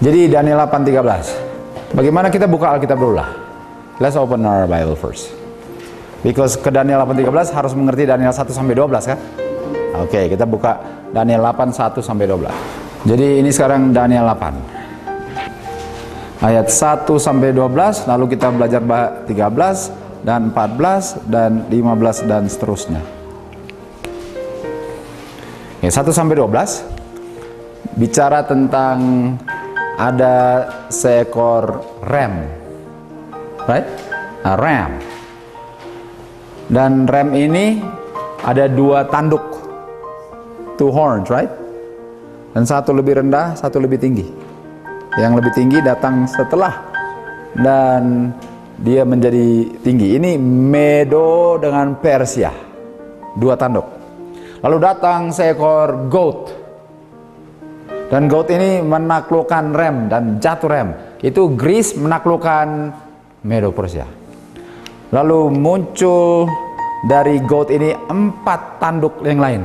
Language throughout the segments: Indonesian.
Jadi Daniel 8:13. Bagaimana kita buka Alkitab dulu lah. Let's open our Bible first. Because ke Daniel 8:13 harus mengerti Daniel 1-12 kan? Oke, kita buka Daniel 8, 1-12. Jadi ini sekarang Daniel 8. Ayat 1-12, lalu kita belajar 13 dan 14 dan 15 dan seterusnya. Oke, 1-12 bicara tentang ada seekor ram, right? Ram. Dan ram ini ada dua tanduk, two horns, right? Dan satu lebih rendah, satu lebih tinggi. Yang lebih tinggi datang setelah dan dia menjadi tinggi. Ini Medo dengan Persia, dua tanduk. Lalu datang seekor goat. Dan goat ini menaklukkan Rem dan jatuh Rem. Itu Greece menaklukkan Medo Persia. Lalu muncul dari goat ini 4 tanduk yang lain.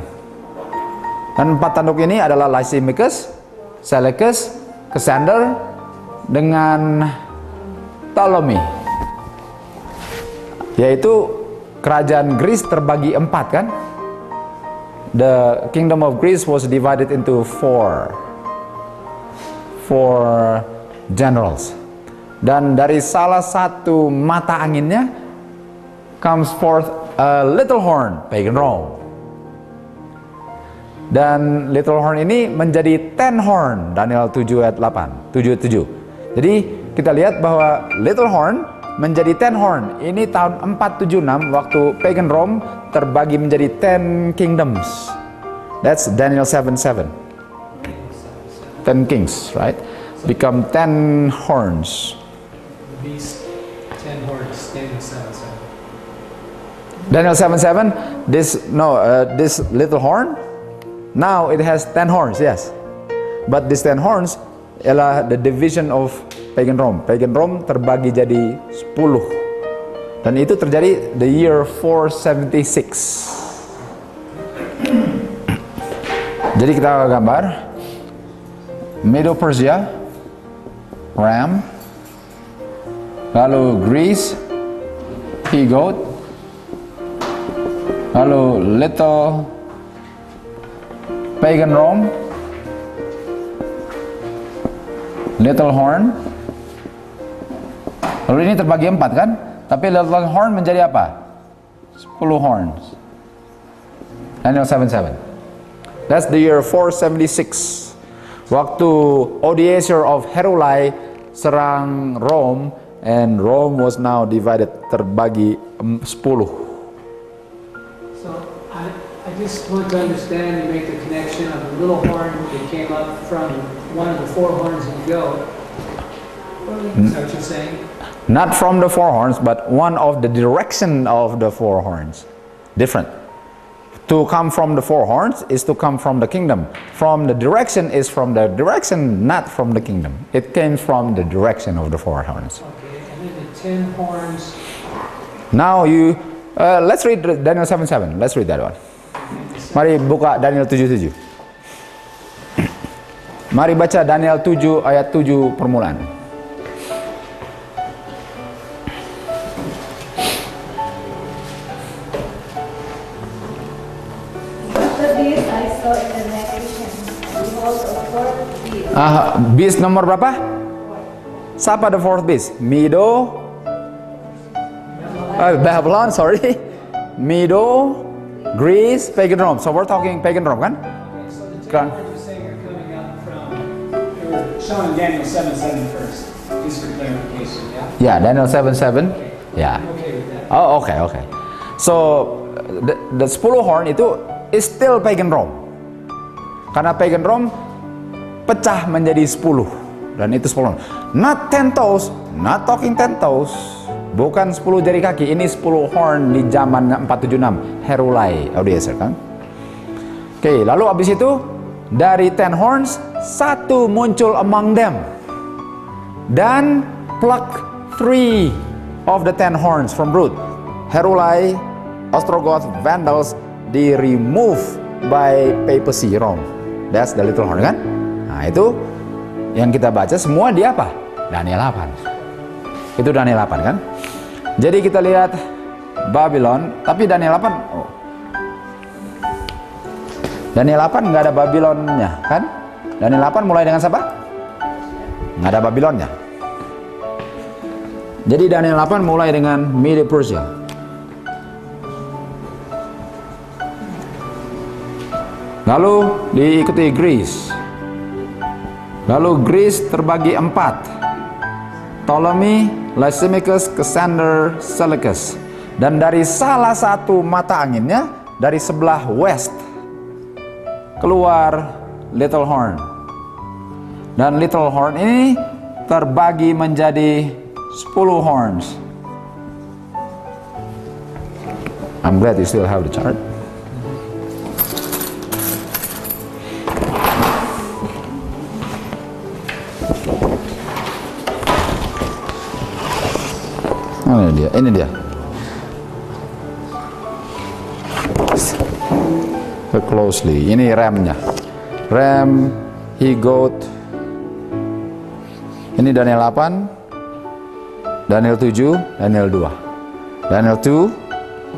Dan 4 tanduk ini adalah Lysimachus, Seleucus, Cassander dengan Ptolemy. Yaitu kerajaan Greece terbagi 4 kan? The kingdom of Greece was divided into four generals. Dan dari salah satu mata anginnya comes forth a little horn, pagan Rome. Dan little horn ini menjadi 10 horn, Daniel 7 ayat 8, 7. Jadi kita lihat bahwa little horn menjadi 10 horn. Ini tahun 476 waktu pagan Rome terbagi menjadi 10 kingdoms. That's Daniel 7:7. 10 kings, right? Become 10 horns. Beast, 10 horns, Daniel 7:7. Daniel 7:7. This little horn. Now it has 10 horns, yes. But this 10 horns ialah the division of pagan Rome. Pagan Rome terbagi jadi 10. Dan itu terjadi the year 476. Jadi kita gambar Medo Persia, ram, lalu Greece, he-goat, lalu little pagan Rome, little horn. Lalu ini terbagi 4 kan? Tapi little horn menjadi apa? 10 horns. Daniel 7:7. That's the year 476. Waktu Odoacer of Herulae serang Rome, and Rome was now divided, terbagi 10. So I just want to understand and make the connection of the little horn that came up from one of the 4 horns of the goat. Is that what you're saying? Not from the 4 horns, but one of the direction of the 4 horns. Different. To come from the 4 horns is to come from the kingdom. From the direction is from the direction, not from the kingdom. It came from the direction of the 4 horns. Okay, and then the 10 horns. Now let's read Daniel 7:7. Let's read that one. Mari buka Daniel 7:7. Mari baca Daniel 7 ayat 7 permulaan. Beast nomor berapa? Siapa the 4th beast? Babylon, sorry. Medo, Greece, pagan Rome. So we're talking pagan Rome kan? So the 10 horns you're saying are coming up from, you're showing Daniel 7:7 first, just for clarification, yeah? Yeah, Daniel 7:7. Yeah. I'm okay with that. Oh, okay. So the 10 horn itu is still pagan Rome. Karena pagan Rome pecah menjadi 10, dan itu 10. Not 10 toes, not talking 10 toes. Bukan 10 jari kaki, ini 10 horn di zaman 476 Herulae Odoacer kan. Oke, lalu abis itu dari 10 horns satu muncul among them dan pluck 3 of the 10 horns from root. Herulae, Ostrogoths, Vandals di remove by papacy Rome. That's the little horn kan. Nah itu yang kita baca semua di apa? Daniel 8. Itu Daniel 8 kan? Jadi kita lihat Babylon, tapi Daniel 8, oh. Daniel 8 nggak ada Babylonnya kan? Daniel 8 mulai dengan siapa? Nggak ada Babylonnya. Jadi Daniel 8 mulai dengan Media Persia. Lalu diikuti Greece. Lalu Greece terbagi 4. Ptolemy, Lysimachus, Cassander, Seleucus. Dan dari salah satu mata anginnya, dari sebelah west, keluar Little Horn. Dan Little Horn ini terbagi menjadi 10 horns. I'm glad you still have the chart. Oh, ini dia. Look closely. Ini RAM-nya. RAM, he-goat. Ini Daniel 8, Daniel 7, Daniel 2. Daniel 2,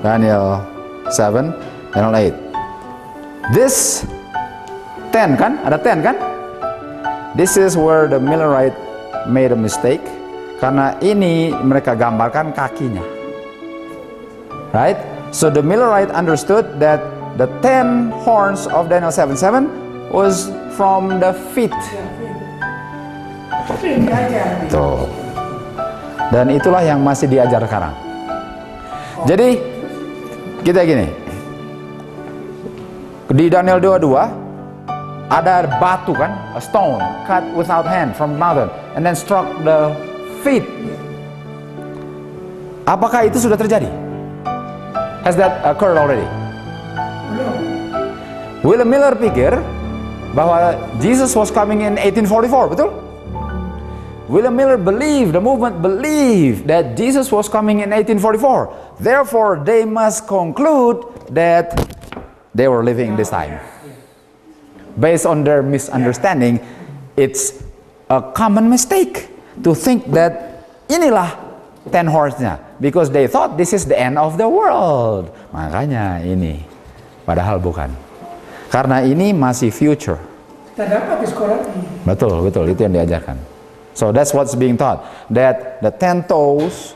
Daniel 7, Daniel 8. This 10 kan? Ada 10 kan? This is where the Millerite made a mistake. Karena ini mereka gambarkan kakinya. Right? So the Millerite understood that the 10 horns of Daniel 7:7 was from the feet. Tuh. Dan itulah yang masih diajar sekarang. Jadi kita gini. Di Daniel 22 ada batu kan, a stone cut without hand from the mountain and then struck the feet. Apakah itu sudah terjadi? Has that occurred already? William Miller pikir bahwa Jesus was coming in 1844, betul? William Miller believed, the movement believed that Jesus was coming in 1844. Therefore, they must conclude that they were living this time. Based on their misunderstanding, it's a common mistake to think that inilah 10 horns-nya, because they thought this is the end of the world. Makanya ini, padahal bukan. Karena ini masih future. Terdapat di sekolah. Betul, itu yang diajarkan. So that's what's being taught, that the 10 toes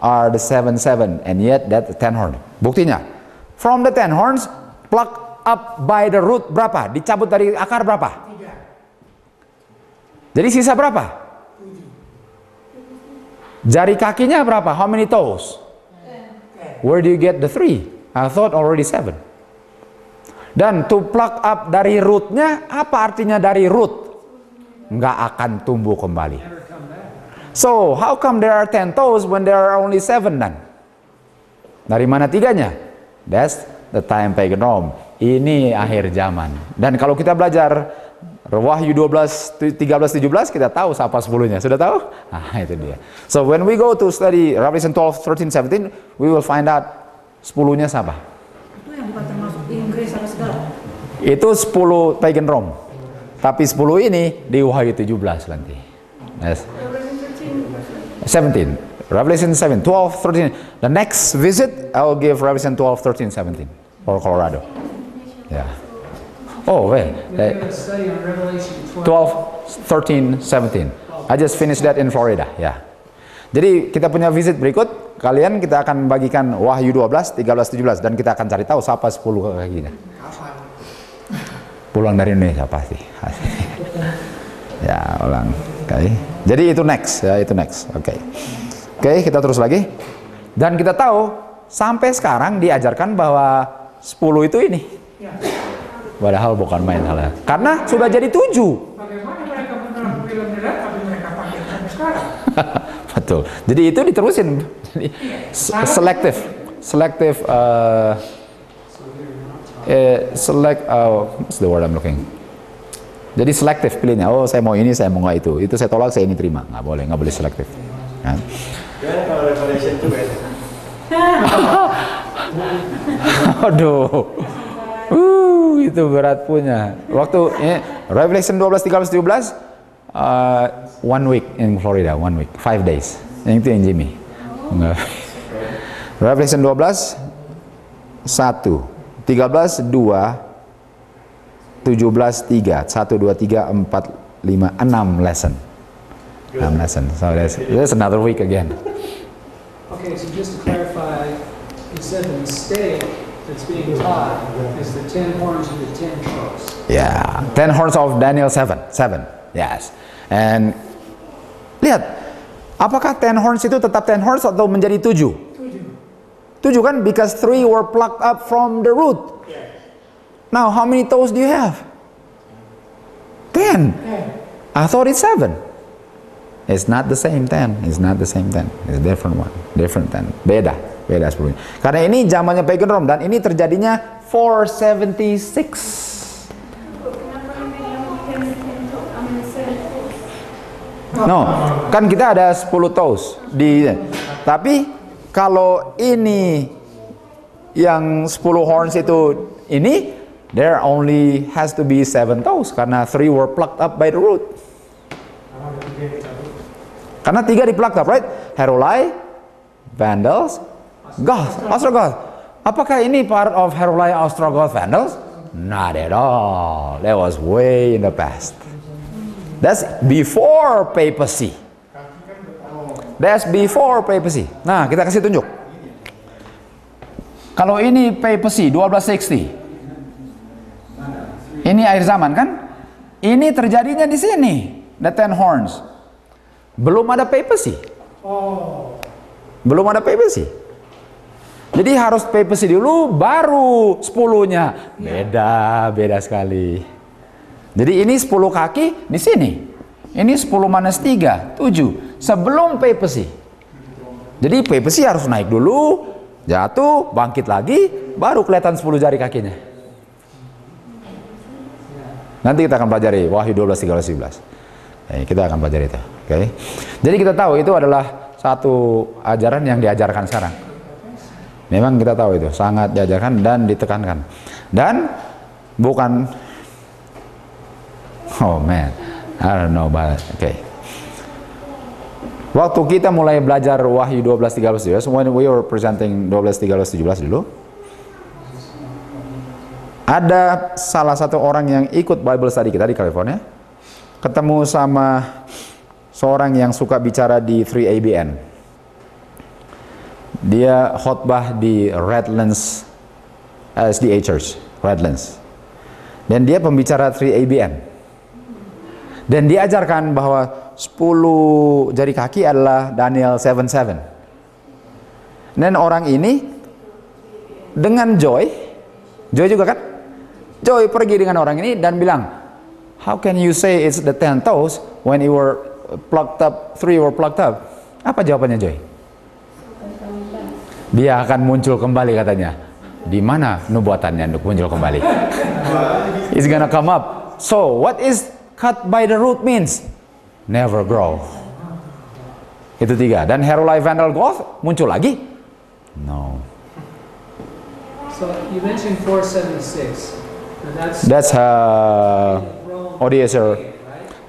are the 7-7, and yet that 10 horn. Buktinya, from the 10 horns, pluck up by the root berapa? Dicabut dari akar berapa? 3. Jadi sisa berapa? 7. Jari kakinya berapa? How many toes? 10. Where do you get the 3? I thought already 7. Dan to pluck up dari rootnya, apa artinya dari root? Nggak akan tumbuh kembali. So, how come there are 10 toes when there are only 7 then? Dari mana 3-nya? That's the time pagan Rome. Ini akhir zaman. Dan kalau kita belajar Wahyu 12, 13, 17, kita tahu siapa 10-nya. Sudah tahu? Ah, itu dia. So, when we go to study Revelation 12, 13, 17, we will find out 10-nya siapa? Itu yang bukan termasuk Inggris sama segala. Itu 10 pagan Rome. Tapi 10 ini di Wahyu 17 nanti. Yes. 17. Revelation 7, 12, 13. The next visit, I will give Revelation 12, 13, 17 for Colorado. Yeah. Oh, wait. 12, 13, 17. I just finished that in Florida. Yeah. Jadi kita punya visit berikut. Kalian kita akan bagikan Wahyu 12, 13, 17. Dan kita akan cari tahu siapa 10 kakinya. Pulang dari Indonesia pasti. Ya, ulang. Okay. Jadi itu next, ya, itu next. Oke. Oke, kita terus lagi. Dan kita tahu sampai sekarang diajarkan bahwa 10 itu ini. Padahal bukan main hal. Karena sudah jadi 7. Bagaimana mereka menerang film berat tapi mereka pakai sampai sekarang? Betul. Jadi itu diterusin. Selective. What's the word I'm looking? Jadi selektif pilihnya. Oh, saya mau ini, saya mau nggak itu. Itu saya tolak, saya ini terima. Nggak boleh selektif. Kan? Kalau Revelation itu beda. Aduh. Itu berat punya. Waktu Revelation 12, 13, 17, 1 week in Florida, 1 week, 5 days. Yang itu yang Jimmy. Enggak. Revelation 12, 1, 13, 2, 17, 3, 1, 2, 3, 4, 5, 6 lesson. 6 lesson. So that's another week again. Okay, so just to clarify, you said the mistake that's being taught is the 10 horns and the 10 toes. Yeah, 10 horns of Daniel 7, yes. And lihat, apakah 10 horns itu tetap 10 horns atau menjadi 7? 7 kan, because 3 were plucked up from the root. Now, how many toes do you have? 10. I thought it's 7. It's not the same 10. It's not the same 10. It's a different one. Different 10. Beda 10. Karena ini zamannya pagan Rome dan ini terjadinya 476. No, kan kita ada 10 toes di. Tapi kalau ini yang 10 horns itu ini, there only has to be 7 toes karena 3 were plucked up by the root. Karena 3 di-plucked up, right? Heruli, Vandals, Goths, Ostrogoths. Apakah ini part of Heruli, Ostrogoths, Vandals? Not at all. That was way in the past. That's before papacy. That's before papacy. Nah, kita kasih tunjuk. Kalau ini papacy 1260. Ini akhir zaman kan? Ini terjadinya di sini. The 10 horns. Belum ada papacy. Belum ada papacy. Jadi harus papacy dulu baru 10-nya. Beda sekali. Jadi ini 10 kaki di sini. Ini 10 minus 3, 7. Sebelum papacy. Jadi papacy harus naik dulu, jatuh, bangkit lagi, baru kelihatan 10 jari kakinya. Nanti kita akan pelajari Wahyu 12, 13, 17. Kita akan pelajari itu. Okay. Jadi kita tahu itu adalah satu ajaran yang diajarkan sekarang. Memang kita tahu itu sangat diajarkan dan ditekankan. Dan bukan, oh man, I don't know about it. Okay. Waktu kita mulai belajar Wahyu 12, 13, 17, when we were presenting 12, 13, 17 dulu, ada salah satu orang yang ikut Bible study kita di California, ketemu sama seorang yang suka bicara di 3ABN. Dia khotbah di Redlands SDA Church, Redlands. Dan dia pembicara 3ABN. Dan diajarkan bahwa 10 jari kaki adalah Daniel 7:7. Dan orang ini dengan Joy juga kan? Joy pergi dengan orang ini dan bilang, how can you say it's the 10 toes when you were plucked up, 3 were plucked up? Apa jawabannya Joy? Dia akan muncul kembali katanya. Di mana nubuatannya untuk muncul kembali? It's gonna come up. So what is cut by the root means? Never grow. Itu 3. Dan Heruli, Vandal, Goth muncul lagi? No. So you mentioned 476. That's Odysseus.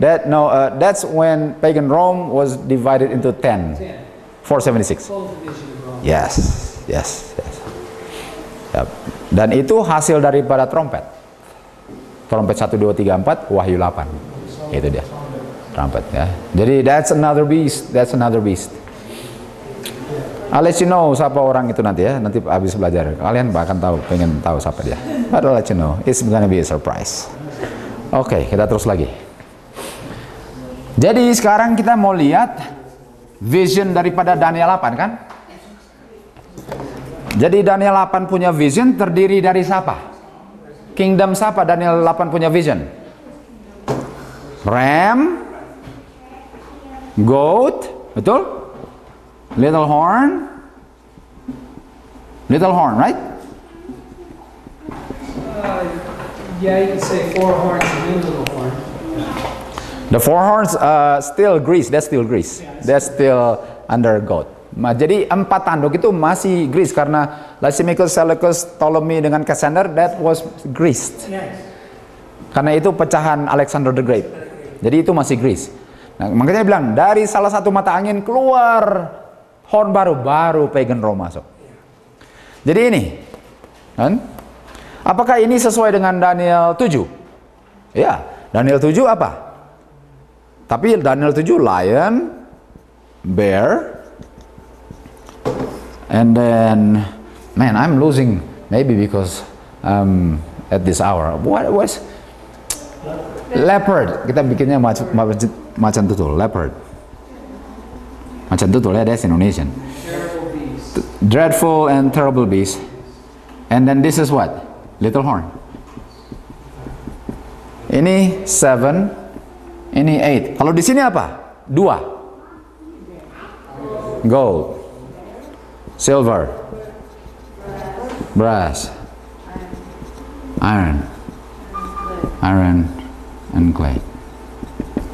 That's when pagan Rome was divided into 10. 476. Yes. Yep. Dan itu hasil daripada trompet. Trompet 1, 2, 3, 4, Wahyu 8. Itu dia. Trompet ya. Jadi that's another beast. I'll let you know siapa orang itu nanti ya. Nanti habis belajar. Kalian bahkan pengen tahu siapa dia. But I'll let you know. It's gonna be a surprise. Oke, kita terus lagi. Jadi sekarang kita mau lihat vision daripada Daniel 8 kan? Jadi Daniel 8 punya vision terdiri dari siapa? Kingdom siapa Daniel 8 punya vision? Ram, goat, betul? Little horn, right? Yeah, you can say 4 horns and then little horn. The 4 horns still Greece. That's still Greece. That's still under goat. Jadi 4 tanduk itu masih Greece karena Lysimachus, Seleucus, Ptolemy dengan Cassander, that was Greece. Karena itu pecahan Alexander the Great. Jadi itu masih Greece. Nah, makanya dia bilang dari salah satu mata angin keluar horn baru pagan Rome masuk. Jadi ini, kan? Apakah ini sesuai dengan Daniel 7? Ya, Daniel 7 apa? Tapi Daniel 7 lion, bear, and then, man, I'm losing maybe because at this hour. What was leopard? Kita bikinnya macan tutul, leopard. Macan tutul ya, that's Indonesian. Terrible beast. Dreadful and terrible beast. And then this is what? Little horn. Ini 7, ini 8. Kalau di sini apa? 2. Gold, silver, brass, iron, and clay.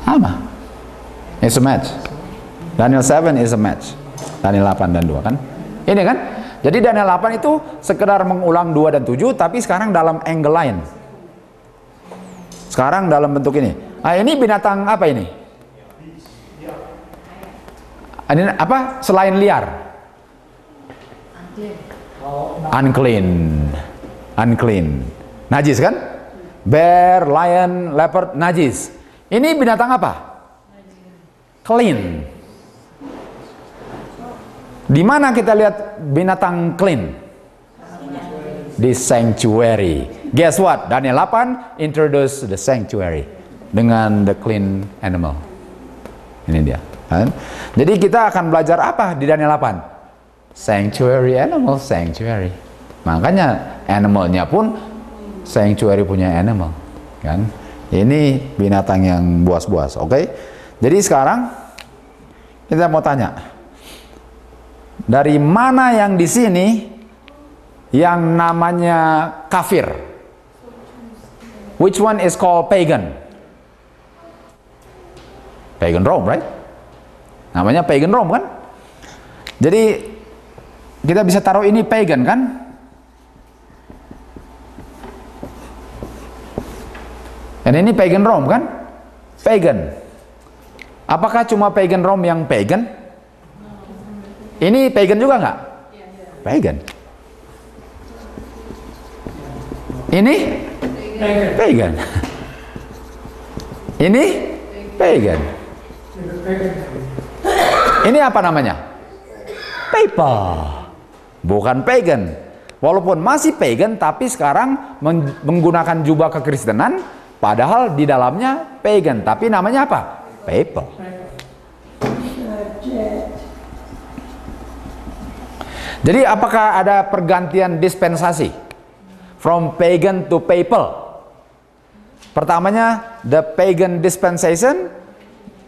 Sama. It's a match. Daniel 7 is a match. Daniel 8 dan 2 kan? Ini kan? Jadi Daniel 8 itu sekedar mengulang 2 dan 7, tapi sekarang dalam angle lain. Sekarang dalam bentuk ini. Nah, ini binatang apa ini? Ini apa? Selain liar. Unclean. Unclean. Najis kan? Bear, lion, leopard, najis. Ini binatang apa? Clean. Di mana kita lihat binatang clean? Di sanctuary. Guess what? Daniel 8 introduce the sanctuary dengan the clean animal. Ini dia. Kan? Jadi kita akan belajar apa di Daniel 8? Sanctuary animal, sanctuary. Makanya animalnya pun sanctuary punya animal. Kan? Ini binatang yang buas-buas. Oke? Jadi sekarang kita mau tanya. Dari mana yang di sini yang namanya kafir? Which one is called pagan? Pagan Rome, right? Namanya pagan Rome kan? Jadi kita bisa taruh ini pagan kan? Dan ini pagan Rome kan? Pagan. Apakah cuma pagan Rome yang pagan? Ini pagan juga nggak? Pagan. Ini pagan. Ini pagan. Ini apa namanya? Papal. Bukan pagan. Walaupun masih pagan, tapi sekarang menggunakan jubah kekristenan, padahal di dalamnya pagan. Tapi namanya apa? Papal. Jadi apakah ada pergantian dispensasi? From pagan to papal. Pertamanya, the pagan dispensation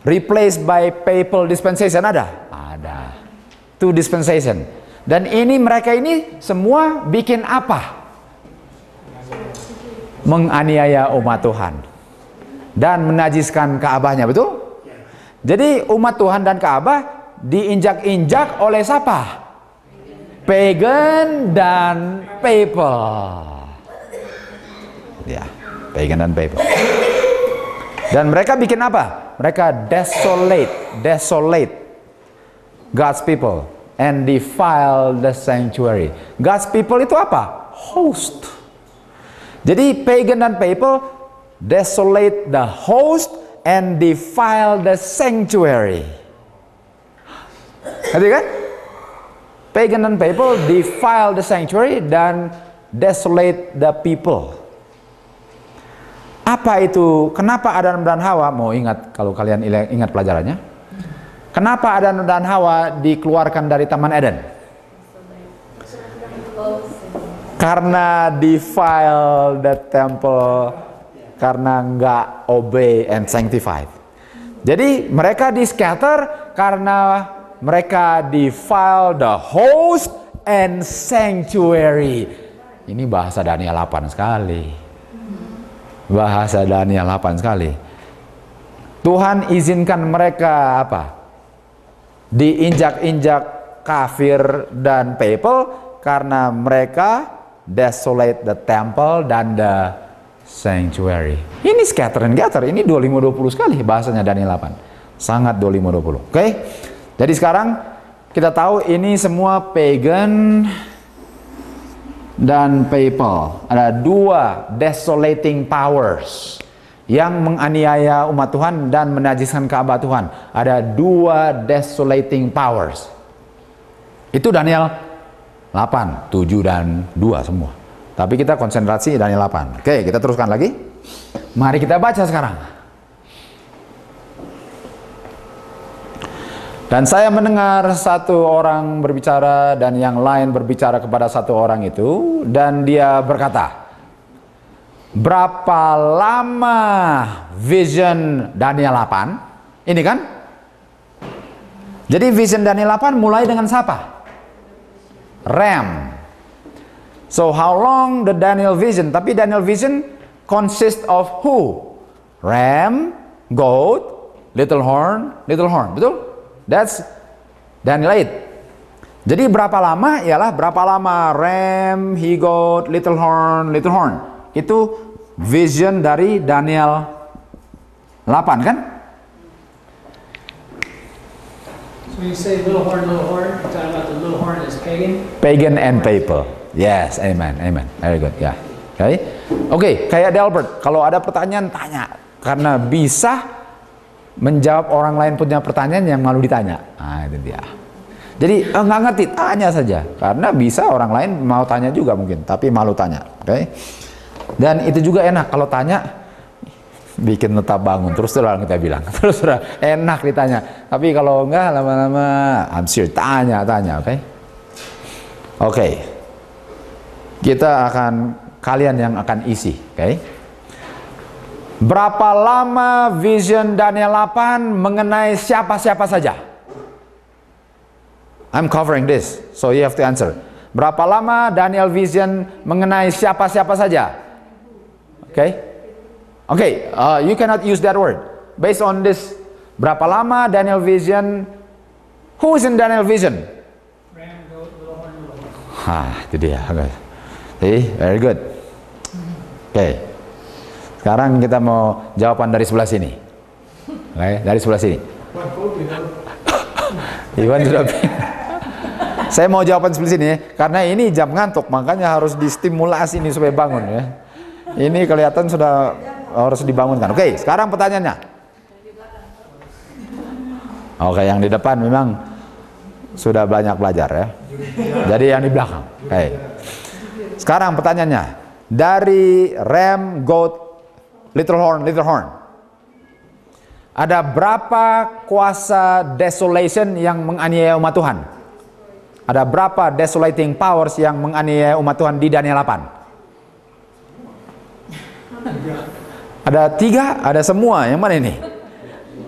replaced by papal dispensation. Ada? Ada. Two dispensation. Dan ini mereka ini semua bikin apa? Menganiaya umat Tuhan. Dan menajiskan Ka'bahnya, betul? Jadi umat Tuhan dan Ka'bah diinjak-injak oleh siapa? Pagan dan papal. Ya, pagan dan papal. Dan mereka bikin apa? Mereka desolate God's people and defile the sanctuary. God's people itu apa? Host. Jadi pagan dan papal desolate the host and defile the sanctuary. Ngerti kan? Pagan dan papal defile the sanctuary dan desolate the people. Apa itu? Kenapa Adam dan Hawa? Mau ingat kalau kalian ingat pelajarannya? Kenapa Adam dan Hawa dikeluarkan dari Taman Eden? Karena defile the temple, karena nggak obey and sanctified. Jadi mereka di scatter karena mereka defile the host and sanctuary. Ini bahasa Daniel 8 sekali. Bahasa Daniel 8 sekali. Tuhan izinkan mereka apa? Diinjak-injak kafir dan papal karena mereka desolate the temple dan the sanctuary. Ini scatter and gather, ini 25-20 sekali bahasanya Daniel 8. Sangat 25-20. Oke? Jadi sekarang kita tahu ini semua pagan dan papal. Ada dua desolating powers yang menganiaya umat Tuhan dan menajiskan Ka'bah Tuhan. Ada dua desolating powers. Itu Daniel 8, 7 dan 2 semua. Tapi kita konsentrasi Daniel 8. Oke, kita teruskan lagi. Mari kita baca sekarang. Dan saya mendengar satu orang berbicara dan yang lain berbicara kepada satu orang itu, dan dia berkata, berapa lama vision Daniel 8? Ini kan? Jadi vision Daniel 8 mulai dengan siapa? Ram. So how long the Daniel vision? Tapi Daniel vision consist of who? Ram, goat, little horn, betul? That's Daniel 8. Jadi berapa lama? Ialah berapa lama ram, he goat, little horn. Itu vision dari Daniel 8 kan? So you say little horn, you're talking about the little horn is pagan? Pagan and papal. Yes, amen. Very good, ya. Yeah. Oke, kayak Delbert, kalau ada pertanyaan tanya, karena bisa menjawab orang lain punya pertanyaan yang malu ditanya. Nah, itu dia. Jadi nggak ngerti, tanya saja, karena bisa orang lain mau tanya juga mungkin, tapi malu tanya. Oke? Dan itu juga enak kalau tanya, bikin tetap bangun. Terus kita bilang, terus enak ditanya. Tapi kalau enggak lama-lama, I'm sure tanya. Oke. Kita akan, kalian yang akan isi, oke? Berapa lama vision Daniel 8 mengenai siapa-siapa saja? I'm covering this, so you have to answer. Berapa lama Daniel vision mengenai siapa-siapa saja? Okay, you cannot use that word. Based on this, berapa lama Daniel vision? Who is in Daniel vision? Ram, goat, little horn. Itu dia. See, very good. Oke. Sekarang kita mau jawaban dari sebelah sini. Oke, dari sebelah sini. Iwan sudah. Saya mau jawaban sebelah sini ya, karena ini jam ngantuk, makanya harus distimulasi ini supaya bangun ya. Ini kelihatan sudah harus dibangunkan. Oke, sekarang pertanyaannya. Oke, yang di depan memang sudah banyak belajar ya. Jadi yang di belakang. Oke. Sekarang pertanyaannya, dari ram, goat, little horn, ada berapa kuasa desolation yang menganiaya umat Tuhan? Ada berapa desolating powers yang menganiaya umat Tuhan di Daniel 8? Ada 3, ada semua. Yang mana ini?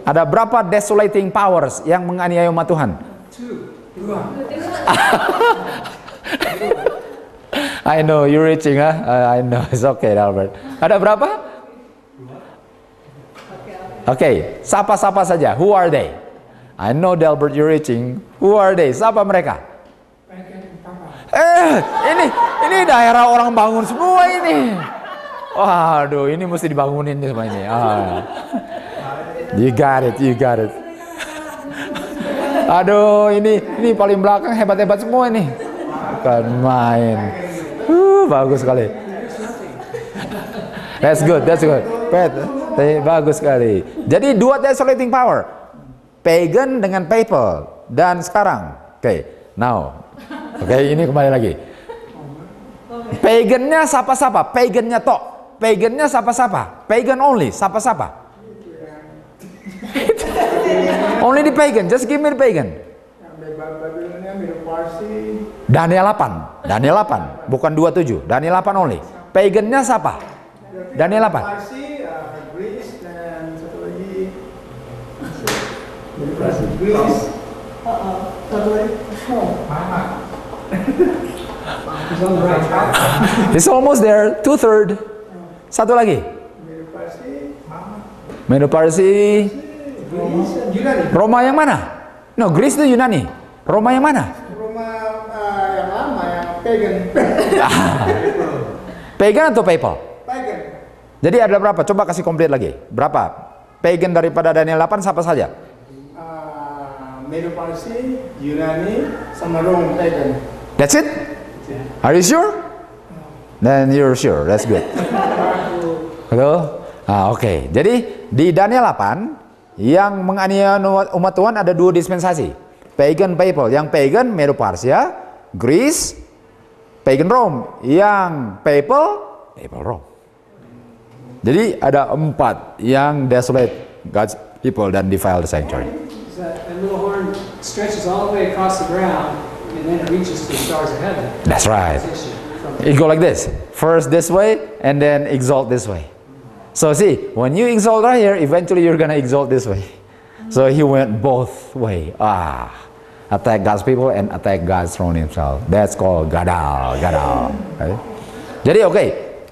Ada berapa desolating powers yang menganiaya umat Tuhan? 2. I know you're reaching, I know, it's okay, Albert. Ada berapa? Oke, sapa-sapa saja. Who are they? I know, Delbert, you're reaching. Who are they? Siapa mereka? Ini daerah orang bangun semua ini. Waduh, ini mesti dibangunin semua ini. You got it. Aduh, ini paling belakang hebat-hebat semua ini. Bukan main. Bagus sekali. That's good. Bagus sekali. Jadi dua desolating power, pagan dengan papal. Dan sekarang, now, ini kembali lagi. Pagannya siapa-siapa? Pagannya tok. Pagannya siapa-siapa? Pagan only, siapa-siapa? Only the pagan. Just give me the pagan. Daniel 8, bukan 27. Daniel 8 only. Pagannya siapa? Daniel 8. Greece dan satu lagi It's almost there. 2/3. Satu lagi. Medo-Parsi. Roma yang mana? No, Greece itu Yunani. Roma yang mana? Roma yang lama, yang pagan. Pagan atau papal? Pagan. Jadi ada berapa? Coba kasih komplit lagi. Berapa? Pagan daripada Daniel 8 siapa saja? Medo-Parsi, Yunani, sama Rome pagan. That's it? Are you sure? Then you're sure. That's good. Betul? Oke. Jadi di Daniel 8 yang menganiaya umat Tuhan ada 2 dispensasi. Pagan people. Yang pagan Medo-Persia, Greece, pagan Rome. Yang people Rome. Jadi ada 4 yang desolate God's people dan defile the sanctuary. That little horn stretches all the way across the ground and then it reaches to the stars of heaven. That's right. From It go like this. First this way and then exalt this way. So see, when you exalt right here, eventually you're gonna exalt this way. So he went both way. Attack God's people and attack God's throne himself. That's called Gadal. Okay? Jadi oke,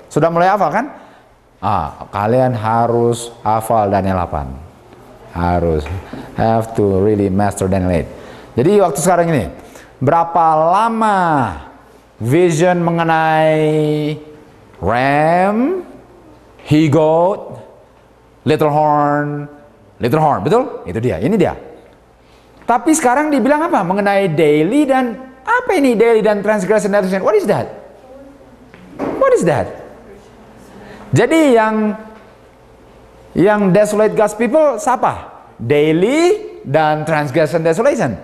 sudah mulai hafal kan? Kalian harus hafal Daniel 8. Have to really master Daniel 8. Jadi waktu sekarang ini, berapa lama vision mengenai ram, he-goat, little horn, betul? Itu dia, ini dia. Tapi sekarang dibilang apa? Mengenai daily dan apa ini daily dan transgression? What is that? What is that? Jadi yang desolate God's people siapa? Daily dan transgression desolation.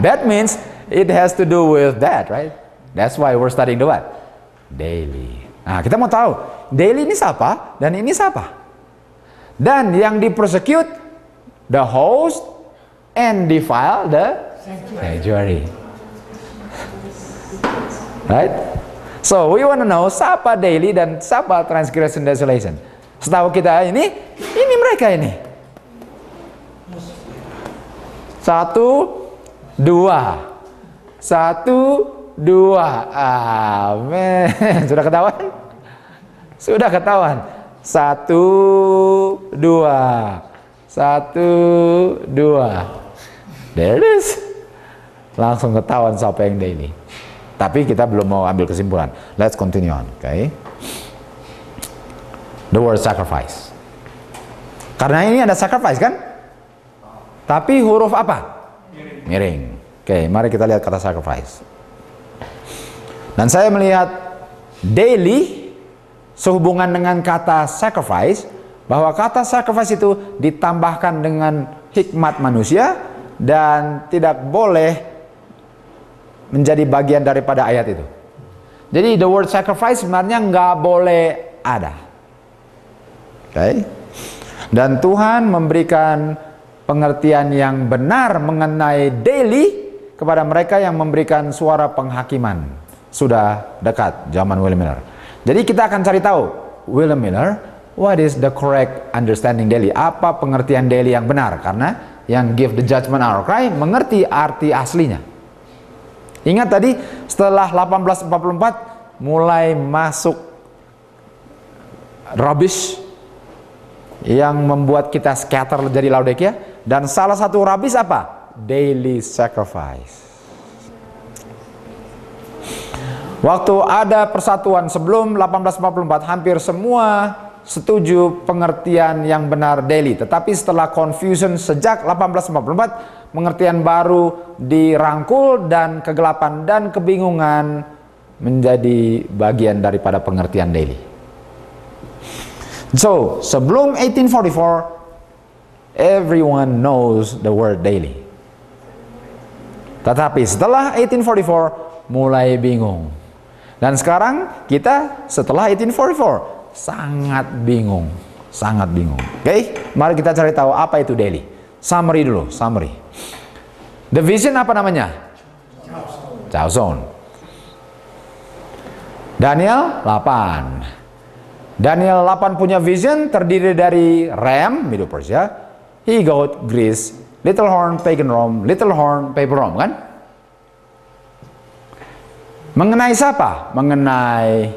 That means it has to do with that, right? That's why we're studying the what? Daily. Kita mau tahu daily ini siapa dan ini siapa? Dan yang di-persecute the host and defile the sanctuary. Right? So we want to know siapa daily dan siapa transgression desolation. Setahu kita ini mereka ini. 1, 2. 1, 2. Amin. Sudah ketahuan? Sudah ketahuan. 1, 2. 1, 2. There it is. Langsung ketahuan siapa yang daily. Tapi kita belum mau ambil kesimpulan. Let's continue on, okay? The word sacrifice. Karena ini ada sacrifice kan? Tapi huruf apa? Miring. Oke, mari kita lihat kata sacrifice. Dan saya melihat daily sehubungan dengan kata sacrifice, bahwa kata sacrifice itu ditambahkan dengan hikmat manusia dan tidak boleh menjadi bagian daripada ayat itu. Jadi the word sacrifice sebenarnya nggak boleh ada. Okay? Dan Tuhan memberikan pengertian yang benar mengenai daily kepada mereka yang memberikan suara penghakiman. Sudah dekat zaman William Miller. Jadi kita akan cari tahu William Miller, what is the correct understanding daily? Apa pengertian daily yang benar? Karena yang give the judgment hour cry mengerti arti aslinya. Ingat tadi setelah 1844 mulai masuk rubbish yang membuat kita scatter jadi Laodikia, dan salah satu rubbish apa? Daily sacrifice. Waktu ada persatuan sebelum 1844 hampir semua setuju pengertian yang benar daily, tetapi setelah confusion sejak 1844 pengertian baru dirangkul dan kegelapan dan kebingungan menjadi bagian daripada pengertian daily. So, sebelum 1844 everyone knows the word daily. Tetapi setelah 1844 mulai bingung. Dan sekarang kita setelah 1844 sangat bingung. Oke, mari kita cari tahu apa itu daily. Summary dulu, summary. The vision apa namanya? Chaozone. Daniel 8. Daniel 8 punya vision terdiri dari ram, Medo-Persia, he-goat, Greece, little horn, pagan Rome, little horn, pagan Rome, kan? Mengenai siapa? Mengenai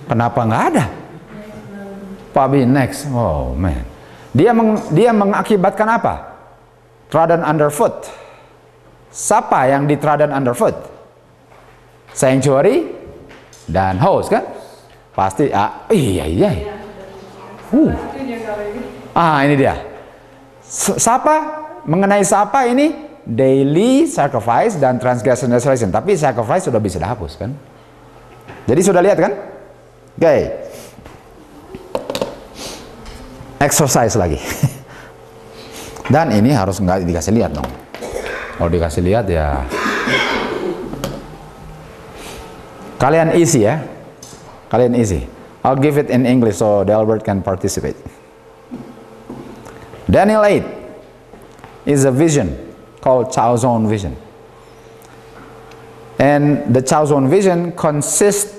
kenapa nggak ada? Pak Bin, next. Oh man. Dia mengakibatkan apa? Trodden underfoot. Siapa yang ditrodden underfoot? Sanctuary, dan host kan? Pasti iya. Ini dia. Sapa, mengenai sapa ini daily sacrifice dan transgression desolation. Tapi sacrifice sudah bisa dihapus kan? Jadi sudah lihat kan? Oke. Exercise lagi. Dan ini harus nggak dikasih lihat dong. Kalau dikasih lihat ya kalian easy ya. Kalian easy. I'll give it in English so Delbert can participate. Daniel 8 is a vision called Chao Zone vision. And the Chao Zone vision consists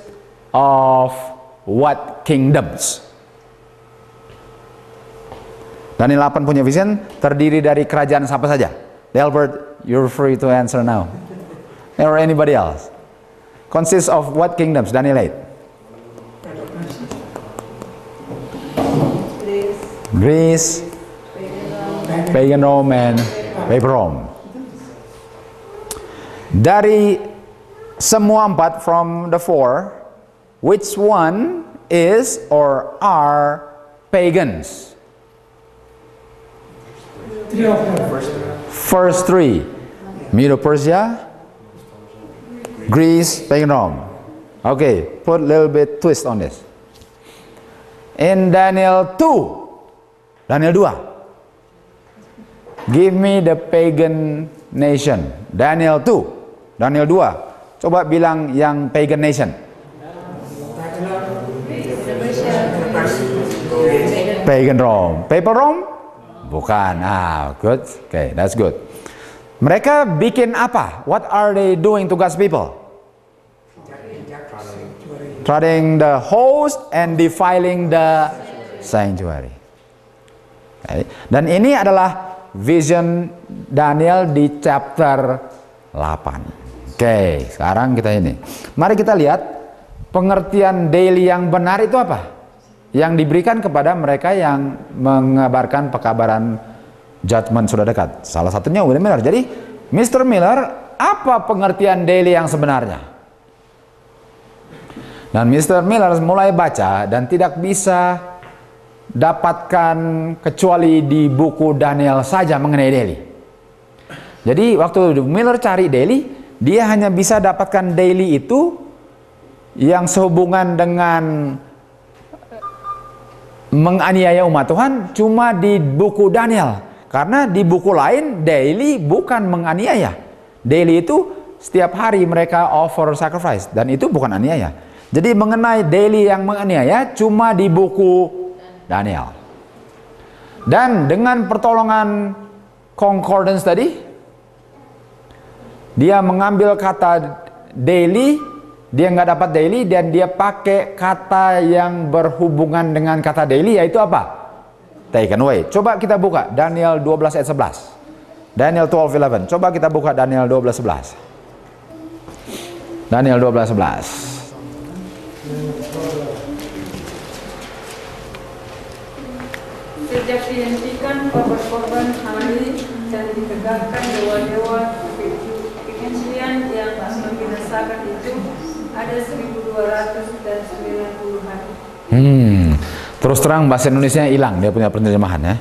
of what kingdoms? Daniel 8 punya vision terdiri dari kerajaan apa saja? Delbert, you're free to answer now. Or anybody else? Consists of what kingdoms? Daniel 8. Greece, pagan Rome, and pagan Rome. Dari semua empat from the four, which one is or are pagans? First three. Medo-Persia, Greece, pagan Rome. Okay, put a little bit twist on this. In Daniel 2, Daniel 2, give me the pagan nation. Daniel 2, Daniel 2, coba bilang yang pagan nation. Pagan Rome. Papal Rome? Bukan. Good. Okay, that's good. Mereka bikin apa? What are they doing to God's people? Trading the host and defiling the sanctuary. Okay. Dan ini adalah vision Daniel di chapter 8. Oke, sekarang kita ini. Mari kita lihat pengertian daily yang benar itu apa? Yang diberikan kepada mereka yang mengabarkan pekabaran judgment sudah dekat. Salah satunya William Miller. Jadi, Mr. Miller, apa pengertian daily yang sebenarnya? Dan Mr. Miller mulai baca dan tidak bisa dapatkan kecuali di buku Daniel saja mengenai daily. Jadi, waktu Miller cari daily, dia hanya bisa dapatkan daily itu yang sehubungan dengan menganiaya umat Tuhan cuma di buku Daniel. Karena di buku lain daily bukan menganiaya. Daily itu setiap hari mereka offer sacrifice dan itu bukan aniaya. Jadi mengenai daily yang menganiaya cuma di buku Daniel. Dan dengan pertolongan concordance tadi, dia mengambil kata daily, dia nggak dapat daily dan dia pakai kata yang berhubungan dengan kata daily, yaitu apa? Taken away. Coba kita buka Daniel 12 ayat 11. Daniel 12:11. Coba kita buka Daniel 12:11. Daniel 12:11. Sejak dihentikan korban-korban hari dan ditegakkan dewa-dewa kekejian yang membinasakan itu, ada 1290 hari. Terus terang bahasa Indonesia hilang, dia punya penerjemahan ya.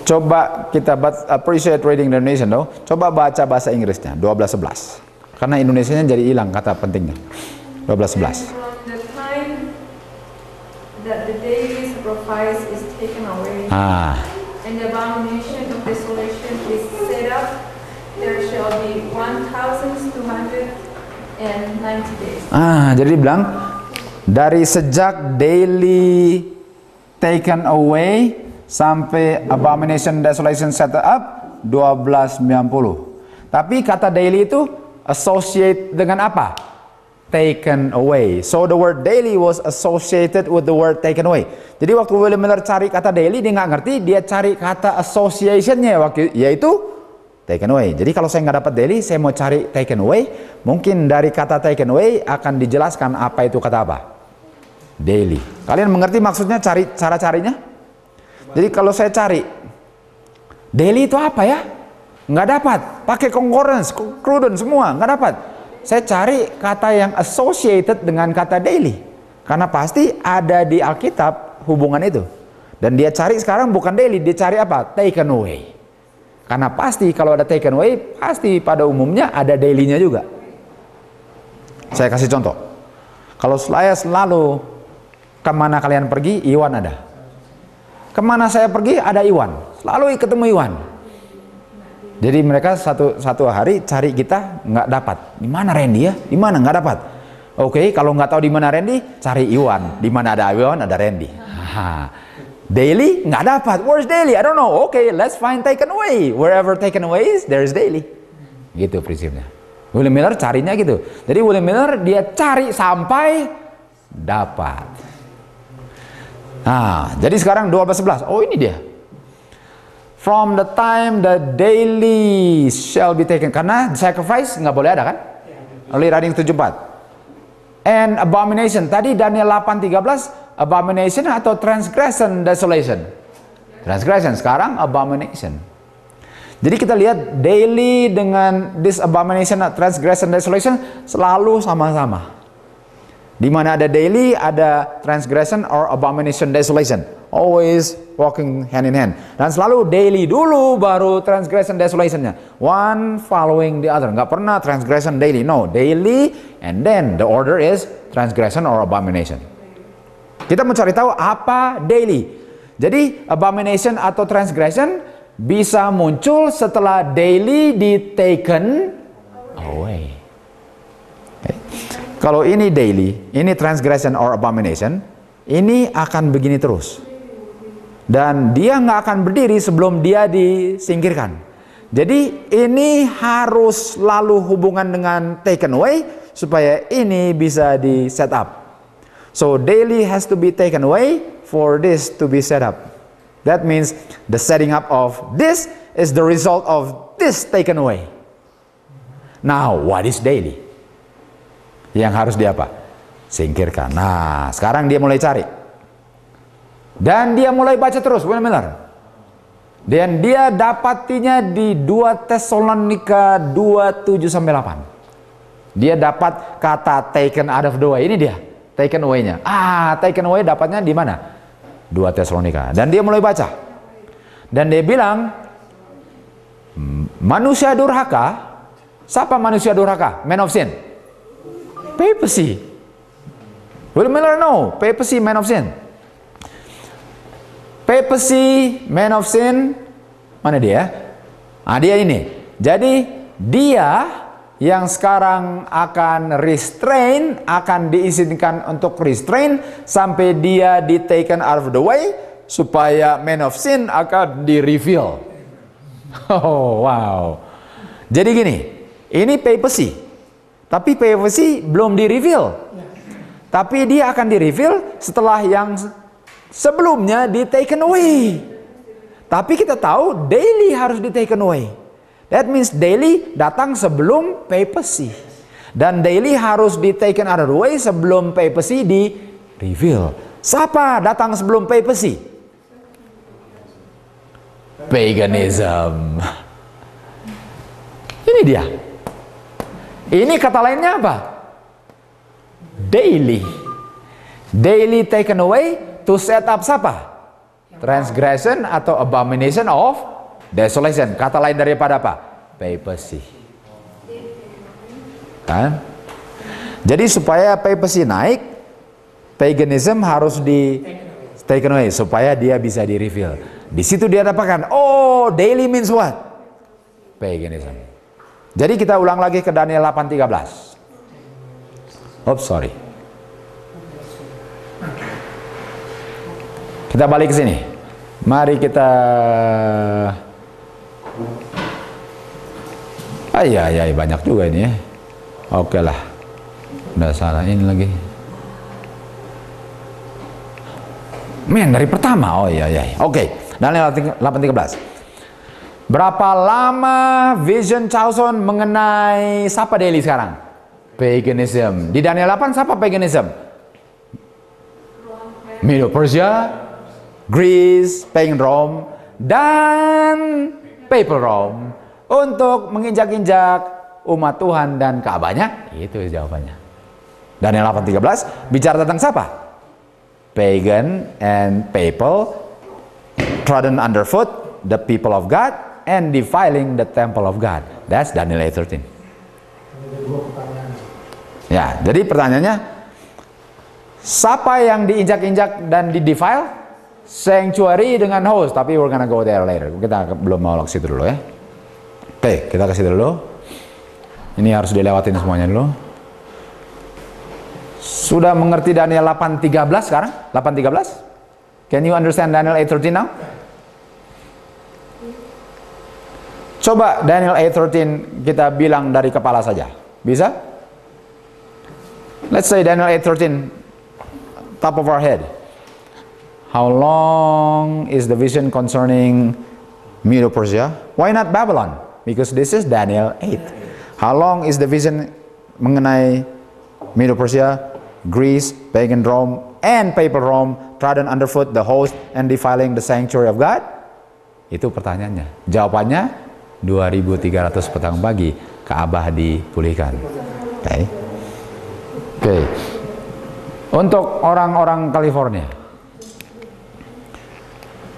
Coba kita appreciate reading the Indonesian dong. Coba baca bahasa Inggrisnya 12:11. Karena Indonesianya jadi hilang kata pentingnya. 12:11. From the time that the daily sacrifice is taken away and the abomination of desolation is set up, there shall be 1290 days. Jadi dibilang dari sejak daily taken away sampai abomination desolation set up 1290. Tapi kata daily itu associate dengan apa? Taken away. So the word daily was associated with the word taken away. Jadi waktu William Miller cari kata daily, dia nggak ngerti, dia cari kata associationnya yaitu taken away. Jadi kalau saya nggak dapat daily, saya mau cari taken away. Mungkin dari kata taken away akan dijelaskan apa itu kata apa? Daily. Kalian mengerti maksudnya cara carinya? Jadi kalau saya cari daily itu apa ya? Nggak dapat. Pakai concordance, concordance semua nggak dapat. Saya cari kata yang associated dengan kata daily. Karena pasti ada di Alkitab hubungan itu. Dan dia cari sekarang bukan daily, dia cari apa? Taken away. Karena pasti kalau ada taken away, pasti pada umumnya ada daily-nya juga. Saya kasih contoh. Kalau saya selalu kemana kalian pergi, Iwan ada. Kemana saya pergi, ada Iwan. Selalu ketemu Iwan. Jadi mereka satu hari cari kita nggak dapat. Di mana Randy ya? Di mana nggak dapat? Oke, kalau nggak tahu di mana Randy, cari Iwan. Di mana ada Iwan, ada Randy. Daily nggak dapat. Where's daily? I don't know. Okay, let's find taken away. Wherever taken away is, there is daily. Gitu prinsipnya. William Miller carinya gitu. Jadi William Miller dia cari sampai dapat. Nah, jadi sekarang 12:11. Oh, ini dia. From the time the daily shall be taken. Karena sacrifice nggak boleh ada kan? Early writing 74. And abomination. Tadi Daniel 8:13, abomination atau transgression, desolation. Transgression, sekarang abomination. Jadi kita lihat daily dengan this abomination, transgression, desolation selalu sama-sama. Di mana ada daily, ada transgression or abomination, desolation. Always walking hand in hand. Dan selalu daily dulu baru transgression, desolationnya. One following the other. Nggak pernah transgression daily. No, daily and then the order is transgression or abomination. Kita mencari tahu apa daily. Jadi abomination atau transgression bisa muncul setelah daily di taken away. Okay. Kalau ini daily, ini transgression or abomination, ini akan begini terus. Dan dia nggak akan berdiri sebelum dia disingkirkan. Jadi ini harus lalu hubungan dengan taken away supaya ini bisa di set up. So daily has to be taken away for this to be set up. That means the setting up of this is the result of this taken away. Now, what is daily? Yang harus dia apa? Singkirkan. Nah, sekarang dia mulai cari. Dan dia mulai baca terus, William Miller. Dan dia dapatinya di 2 Tesalonika 2:7-8. Dia dapat kata taken out of the way. Ini dia, taken away-nya. Taken away dapatnya di mana? 2 Tesalonika. Dan dia mulai baca. Dan dia bilang, manusia durhaka. Siapa manusia durhaka? Man of sin. Papacy. William Miller no. Papacy, man of sin. Papacy, man of sin. Mana dia? Dia ini. Jadi dia yang sekarang akan restrain, akan diizinkan untuk restrain sampai dia di taken out of the way supaya man of sin akan di reveal. Oh wow. Jadi gini, ini papacy. Tapi papacy belum di reveal. Tapi dia akan di reveal setelah yang sebelumnya di taken away. Tapi kita tahu daily harus di taken away. That means daily datang sebelum papacy. Dan daily harus di taken out of the way sebelum papacy di reveal. Siapa datang sebelum papacy? Paganism. Ini dia. Ini kata lainnya apa? Daily. Daily taken away to set up siapa? Transgression atau abomination of desolation. Kata lain daripada apa? Papacy. Kan? Jadi supaya papacy naik, paganism harus di taken away supaya dia bisa di reveal. Di situ dia dapatkan, oh, daily means what? Paganism. Jadi kita ulang lagi ke Daniel 8:13. Oops, sorry. Kita balik ke sini. Mari kita iya, banyak juga ini ya. Oke lah. Udah salah ini lagi. Dari pertama. Oh iya. Oke. Daniel 8:13. Berapa lama Vision Chauson mengenai siapa daily sekarang? Paganism. Di Daniel 8 siapa paganism? Medo Persia, Greece, pagan Rome, dan Papal Rome untuk menginjak-injak umat Tuhan dan Ka'bahnya? Itu jawabannya. Daniel 8:13 bicara tentang siapa? Pagan and papal, trodden underfoot the people of God and defiling the temple of God. That's Daniel 8:13. Ya, jadi pertanyaannya, siapa yang diinjak-injak dan di-defile? Sanctuary dengan host, tapi we're gonna go there later. Kita belum mau ke situ dulu ya. Oke, kita ke situ dulu. Ini harus dilewatin semuanya dulu. Sudah mengerti Daniel 8:13 sekarang? 8:13? Can you understand Daniel 8:13 now? Coba Daniel 8:13 kita bilang dari kepala saja. Bisa? Let's say Daniel 8:13, top of our head. How long is the vision concerning Medo-Persia? Why not Babylon? Because this is Daniel 8. How long is the vision mengenai Medo-Persia, Greece, pagan Rome, and papal Rome, trodden underfoot the host and defiling the sanctuary of God? Itu pertanyaannya. Jawabannya 2300 petang pagi Ka'bah dipulihkan. Oke. Oke. Untuk orang-orang California,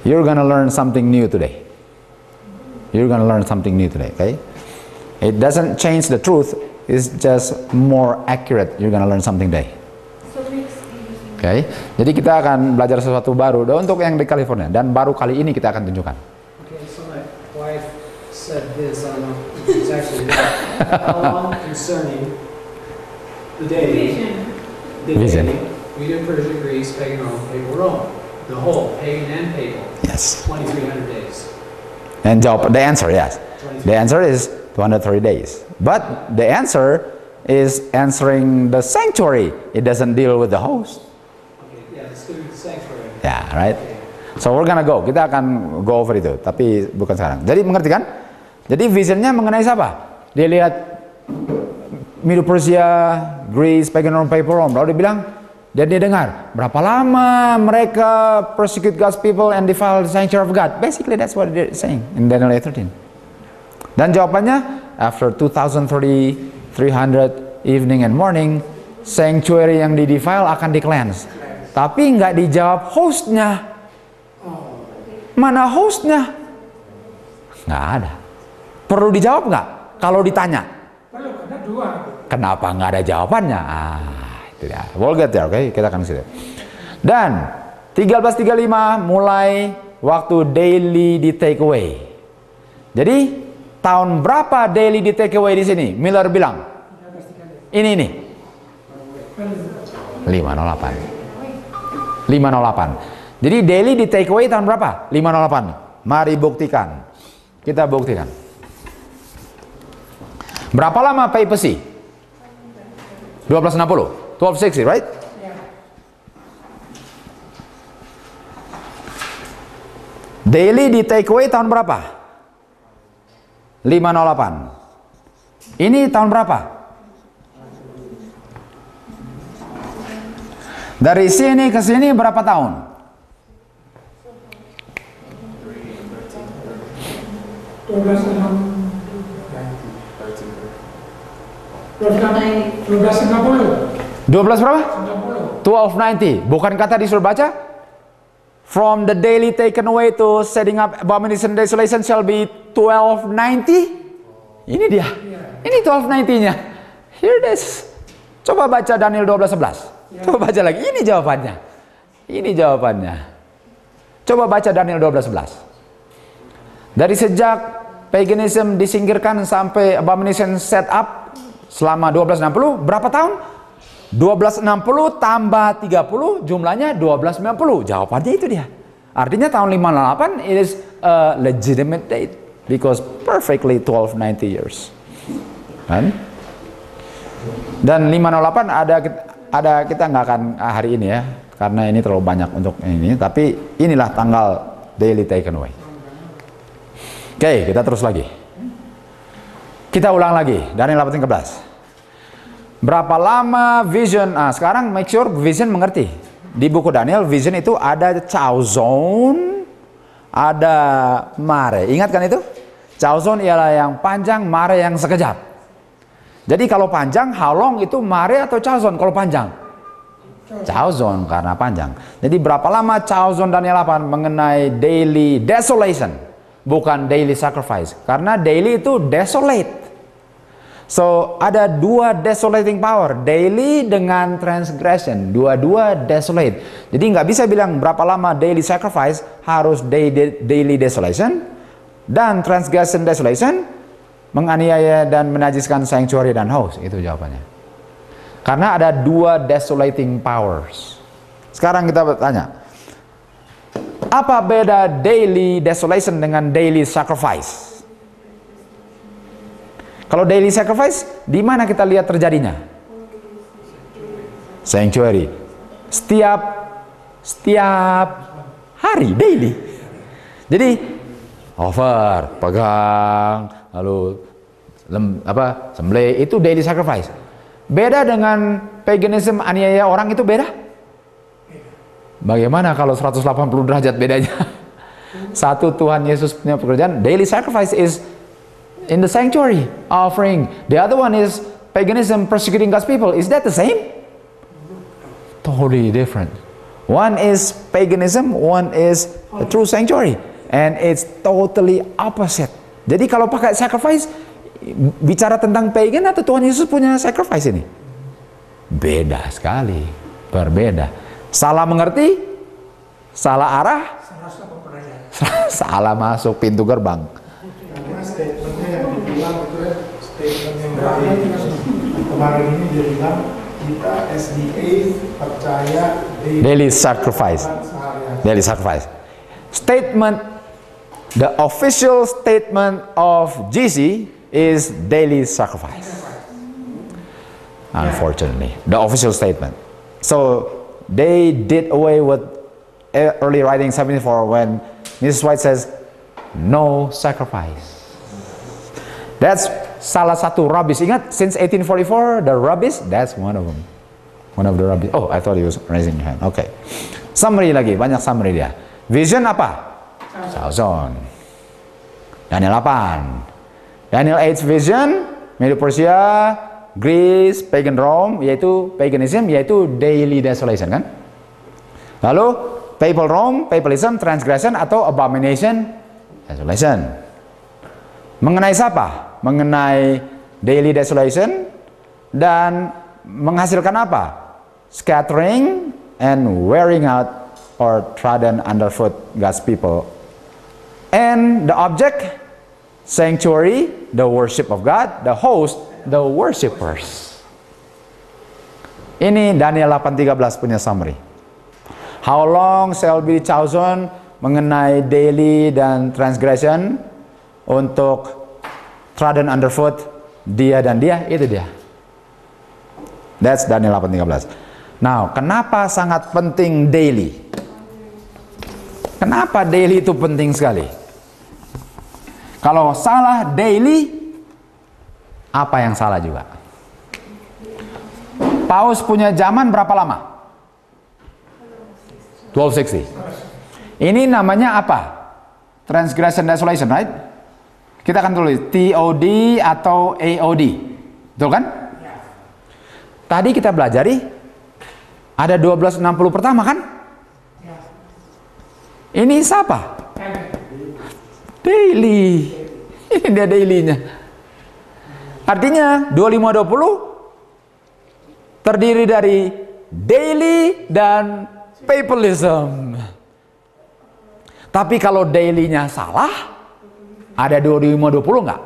you're gonna learn something new today. You're gonna learn something new today, okay? It doesn't change the truth, it's just more accurate. You're gonna learn something today. Okay? Jadi kita akan belajar sesuatu baru untuk yang di California, dan baru kali ini kita akan tunjukkan. Okay, so my wife said this, I don't know if it's actually right. How long concerning the day, Vision. Medo-Persia, Greece, pagan Rome, papal Rome, the whole pagan and papal. Yes. 2,300 days. And the answer, yes. The answer is 230 days. But the answer is answering the sanctuary. It doesn't deal with the host. Okay, yeah, let's go to the sanctuary. Yeah, right? So we're gonna go. Kita akan go over itu, tapi bukan sekarang. Jadi mengerti kan? Jadi visionnya mengenai siapa? Dia lihat Medo-Persia, Greece, pagan Rome, papal Rome. Lalu dia bilang, dan dia dengar berapa lama mereka persecute God's people and defile the sanctuary of God. Basically that's what they're saying in Daniel 8:13. Dan jawabannya, after 2,300 evening and morning, sanctuary yang di-defile akan di-cleanse. Tapi nggak dijawab hostnya. Mana hostnya? Nggak ada. Perlu dijawab nggak? Kalau ditanya. Perlu, karena dua. Kenapa nggak ada jawabannya? Itu ya. We'll get there, okay? Kita akan ke situ. Dan 13:35 mulai waktu daily di take away. Jadi tahun berapa daily di take away di sini? Miller bilang. Ini. 508. 508. Jadi daily di take away tahun berapa? 508. Mari buktikan. Kita buktikan. Berapa lama papacy? 1260. 1260, right? Daily di take away tahun berapa? 508. Ini tahun berapa? Dari sini ke sini berapa tahun? 12 berapa? 1290. Bukan kata disuruh baca? From the daily taken away to setting up abomination desolation shall be 1290. Ini dia. Ini 1290-nya. Here it is. Coba baca Daniel 12:11. Coba baca lagi. Ini jawabannya. Ini jawabannya. Coba baca Daniel 12:11. Dari sejak paganism disingkirkan sampai abomination set up selama 1260, berapa tahun? 1260 tambah 30 jumlahnya 1290. Jawabannya itu dia. Artinya tahun 508 it is a legitimate date because perfectly 1290 years. Kan? Dan 508 ada kita nggak akan hari ini ya, karena ini terlalu banyak untuk ini, tapi inilah tanggal daily taken away. Oke, kita terus lagi. Kita ulang lagi Daniel 8:13. Berapa lama vision? Nah, sekarang make sure vision mengerti. Di buku Daniel, vision itu ada chaozon, ada mare. Ingat kan itu? Chaozon ialah yang panjang, mare yang sekejap. Jadi kalau panjang, how long itu mare atau chaozon kalau panjang? Chaozon karena panjang. Jadi berapa lama chaozon Daniel 8 mengenai daily desolation, bukan daily sacrifice. Karena daily itu desolate. So ada dua desolating power, daily dengan transgression, dua-dua desolate. Jadi nggak bisa bilang berapa lama daily sacrifice, harus daily desolation dan transgression desolation, menganiaya dan menajiskan sanctuary dan host. Itu jawabannya. Karena ada dua desolating powers. Sekarang kita bertanya, apa beda daily desolation dengan daily sacrifice? Kalau daily sacrifice, di mana kita lihat terjadinya? Sanctuary. Setiap hari, daily. Jadi over, pegang, lalu sembelih, itu daily sacrifice. Beda dengan paganism, aniaya orang, itu beda? Bagaimana kalau 180 derajat bedanya? Satu, Tuhan Yesus punya pekerjaan, daily sacrifice is in the sanctuary offering. The other one is paganism, persecuting God's people. Is that the same? Totally different. One is paganism, one is the true sanctuary. And it's totally opposite. Jadi kalau pakai sacrifice, bicara tentang pagan atau Tuhan Yesus punya sacrifice ini? Beda sekali. Berbeda. Salah mengerti, salah arah, salah masuk pintu gerbang. Karena statementnya yang dibilang itu ya, statement yang dari kemarin ini dia bilang kita SDA percaya daily sacrifice. Daily sacrifice. Statement, the official statement of GC is daily sacrifice. Unfortunately, the official statement. So they did away with early writing 74 when Mrs. White says no sacrifice. That's salah satu rabbis. Ingat, since 1844, the rabbis, that's one of them. One of the rabbis. Oh, I thought he was raising your hand. Okay. Summary lagi, banyak summary dia. Vision apa? Chaozon. Daniel 8. Daniel 8 vision, Medo Persia, Greece, pagan Rome, yaitu paganism, yaitu daily desolation, kan? Lalu papal Rome, papalism, transgression atau abomination, desolation. Mengenai siapa? Mengenai daily desolation dan menghasilkan apa? Scattering and wearing out or trodden underfoot God's people. And the object, sanctuary, the worship of God, the host, the worshippers. Ini Daniel 8:13 punya summary. How long shall be chosen mengenai daily dan transgression untuk trodden underfoot, dia dan dia, itu dia. That's Daniel 8:13. Now, kenapa sangat penting daily? Kenapa daily itu penting sekali? Kalau salah daily, apa yang salah juga? Paus punya zaman berapa lama? 1260. Ini namanya apa? Transgression desolation, right? Kita akan tulis TOD atau AOD. Betul kan? Tadi kita belajari ada 1260 pertama kan? Ini siapa? Daily. Ini dia dailynya. Artinya 2520 terdiri dari daily dan papalism. Tapi kalau dailynya salah, ada 2520 enggak?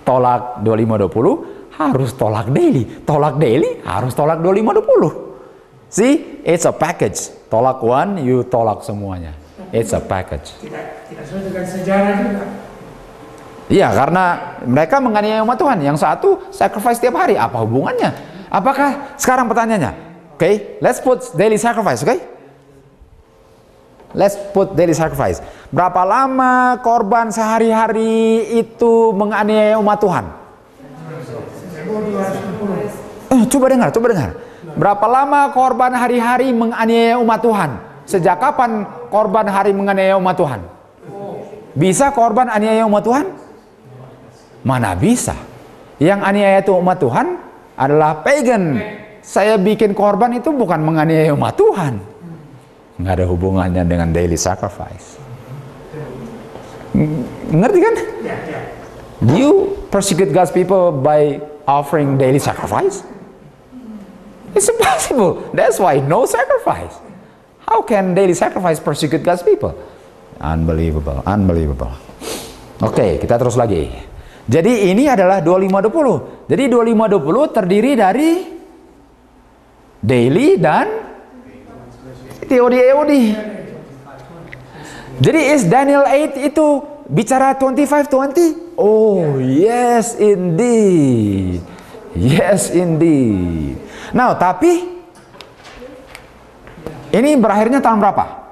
Tolak 2520 harus tolak daily. Tolak daily harus tolak 2520. See, it's a package. Tolak one, you tolak semuanya. It's a package. Tidak sesuai dengan sejarah juga. Iya, karena mereka menganiaya umat Tuhan. Yang satu sacrifice tiap hari. Apa hubungannya? Apakah sekarang pertanyaannya? Okay, let's put daily sacrifice, okay? Let's put daily sacrifice. Berapa lama korban sehari-hari itu menganiaya umat Tuhan? Coba dengar. Berapa lama korban hari-hari menganiaya umat Tuhan? Sejak kapan korban hari menganiaya umat Tuhan? Bisa korban aniaya umat Tuhan? Mana bisa? Yang aniaya itu umat Tuhan adalah pagan. Saya bikin korban itu bukan menganiaya umat Tuhan. Nggak ada hubungannya dengan daily sacrifice. Ngerti kan? You persecute God's people by offering daily sacrifice? It's impossible. That's why no sacrifice. How can daily sacrifice persecute God's people? Unbelievable, unbelievable. Oke, kita terus lagi. Jadi ini adalah 25-20. Jadi 25-20 terdiri dari daily dan TOD. Jadi is Daniel 8 itu bicara 25-20? Oh, yes indeed. Yes indeed. Nah, tapi ini berakhirnya tahun berapa?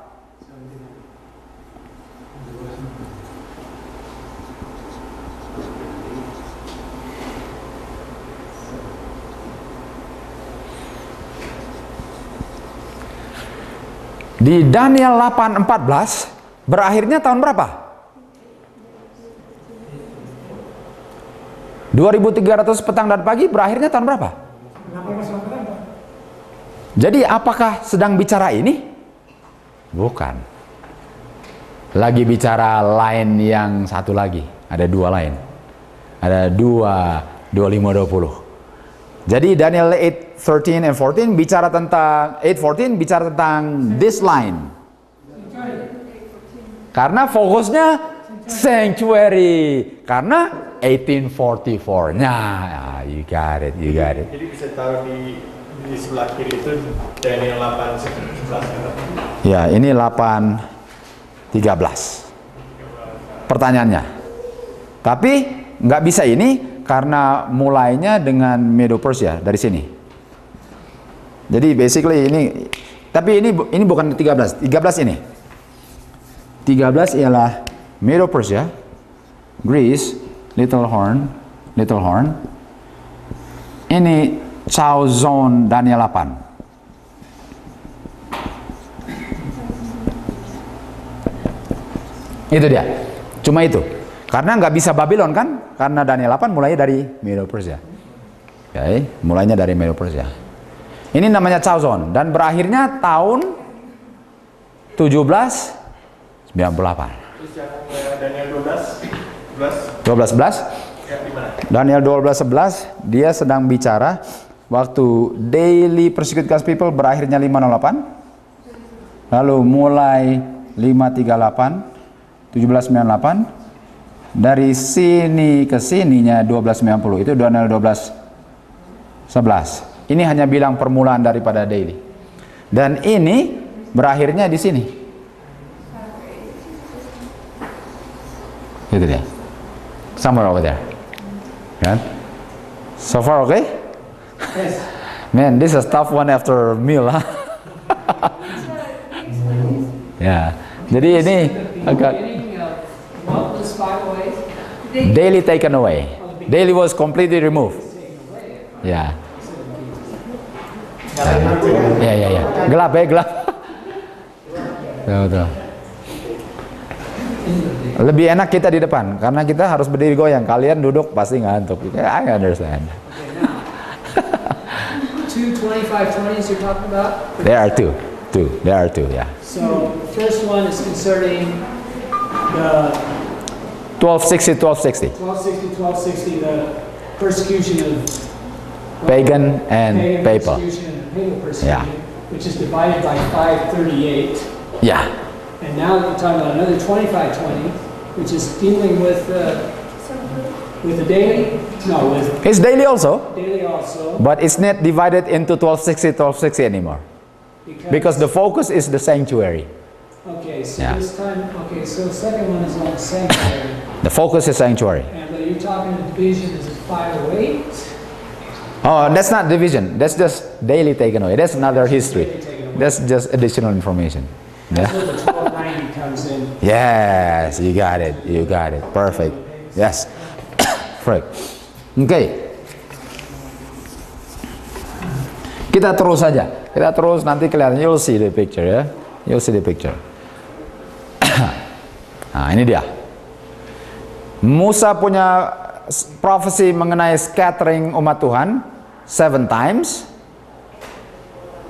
Di Daniel 8:14 berakhirnya tahun berapa? 2300 petang dan pagi berakhirnya tahun berapa? Jadi apakah sedang bicara ini? Bukan. Lagi bicara lain yang satu lagi. Ada dua lain. Ada 25-20. Jadi Daniel 8:13 and 14 bicara tentang 8:14 bicara tentang this line. Karena fokusnya sanctuary. Karena 1844. Nah, you got it, you got it. Jadi bisa taruh di sebelah kiri itu Daniel 8:11. Ya, ini 8:13. Pertanyaannya. Tapi nggak bisa ini karena mulainya dengan Medo Persia dari sini. Jadi basically ini, tapi ini bukan 13 ini. 13 ialah Medo Persia, Greece, Little Horn. Ini Chow Zone Daniel 8. Itu dia. Cuma itu. Karena nggak bisa Babylon kan? Karena Daniel 8 mulai dari Medo Persia. Okay, mulainya dari Medo Persia. Ini namanya Chow Zone dan berakhirnya tahun 1798. Terus yang Daniel 12:11. Ya, di mana? Daniel 12:11 dia sedang bicara waktu daily persecute God's people berakhirnya 508. Lalu mulai 538, 1798. Dari sini ke sininya 1290. Itu Daniel 12:11. Ini hanya bilang permulaan daripada daily. Dan ini berakhirnya di sini. Itu dia. Somewhere over there. Kan? So far okay? Yes. Man, this is a tough one after meal, huh? Ya. Jadi ini agak What was 508? daily taken away. Daily was completely removed. Ya. Ya. Gelap ya, gelap. Betul. Lebih enak kita di depan karena kita harus berdiri goyang. Kalian duduk pasti ngantuk. I understand. Two 2520s you're talking about? There are two. There are two. Yeah. So first one is concerning the 1260, 1260, the persecution of pagan and papal. persecution and papal persecution, Yeah. which is divided by 538. Yeah. And now we're talking about another 2520, which is dealing with the daily. No, with It's daily also, daily also. but it's not divided into 1260 anymore because the focus is the sanctuary. Okay, so Yeah. this time, okay, so the second one is on sanctuary. The focus is sanctuary. And you're talking the division is 508. Oh, that's not division. That's just daily taken away. That's another history. That's just additional information. That's Yeah. where the 1290 comes in. Yes, you got it. You got it. Perfect. Yes. Perfect. Okay. Kita terus saja. Kita terus nanti kelihatan. You'll see the picture ya. You'll see the picture. Nah, ini dia. Musa punya prophecy mengenai scattering umat Tuhan 7 times,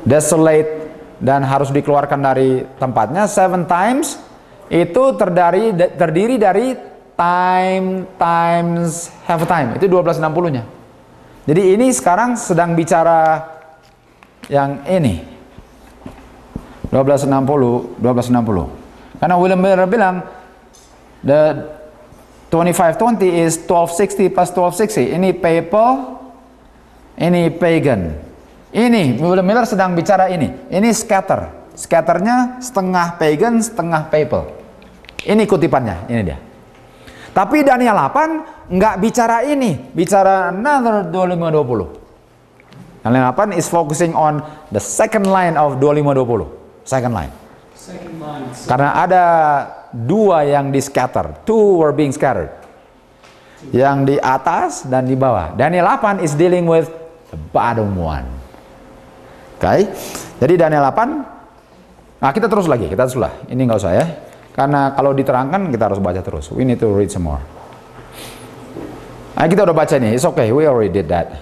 desolate dan harus dikeluarkan dari tempatnya 7 times, itu terdiri dari time times half a time, itu 1260-nya. Jadi ini sekarang sedang bicara yang ini 1260. Karena William Miller bilang the 2520 is 1260 plus 1260. Ini papal, ini pagan. Ini William Miller sedang bicara ini. Ini scatter. Scatternya setengah pagan, setengah papal. Ini kutipannya, ini dia. Tapi Daniel 8 nggak bicara ini, bicara another 2520. Daniel 8 is focusing on the second line of 2520. Second line. Second line. Karena ada dua yang di scatter. Two were being scattered. Yang di atas dan di bawah. Daniel 8 is dealing with the bottom one. Oke. Jadi Daniel 8. Nah kita terus lagi. Kita terus lah. Ini nggak usah ya. Karena kalau diterangkan kita harus baca terus. We need to read some more. Nah, kita udah baca ini. It's okay. We already did that.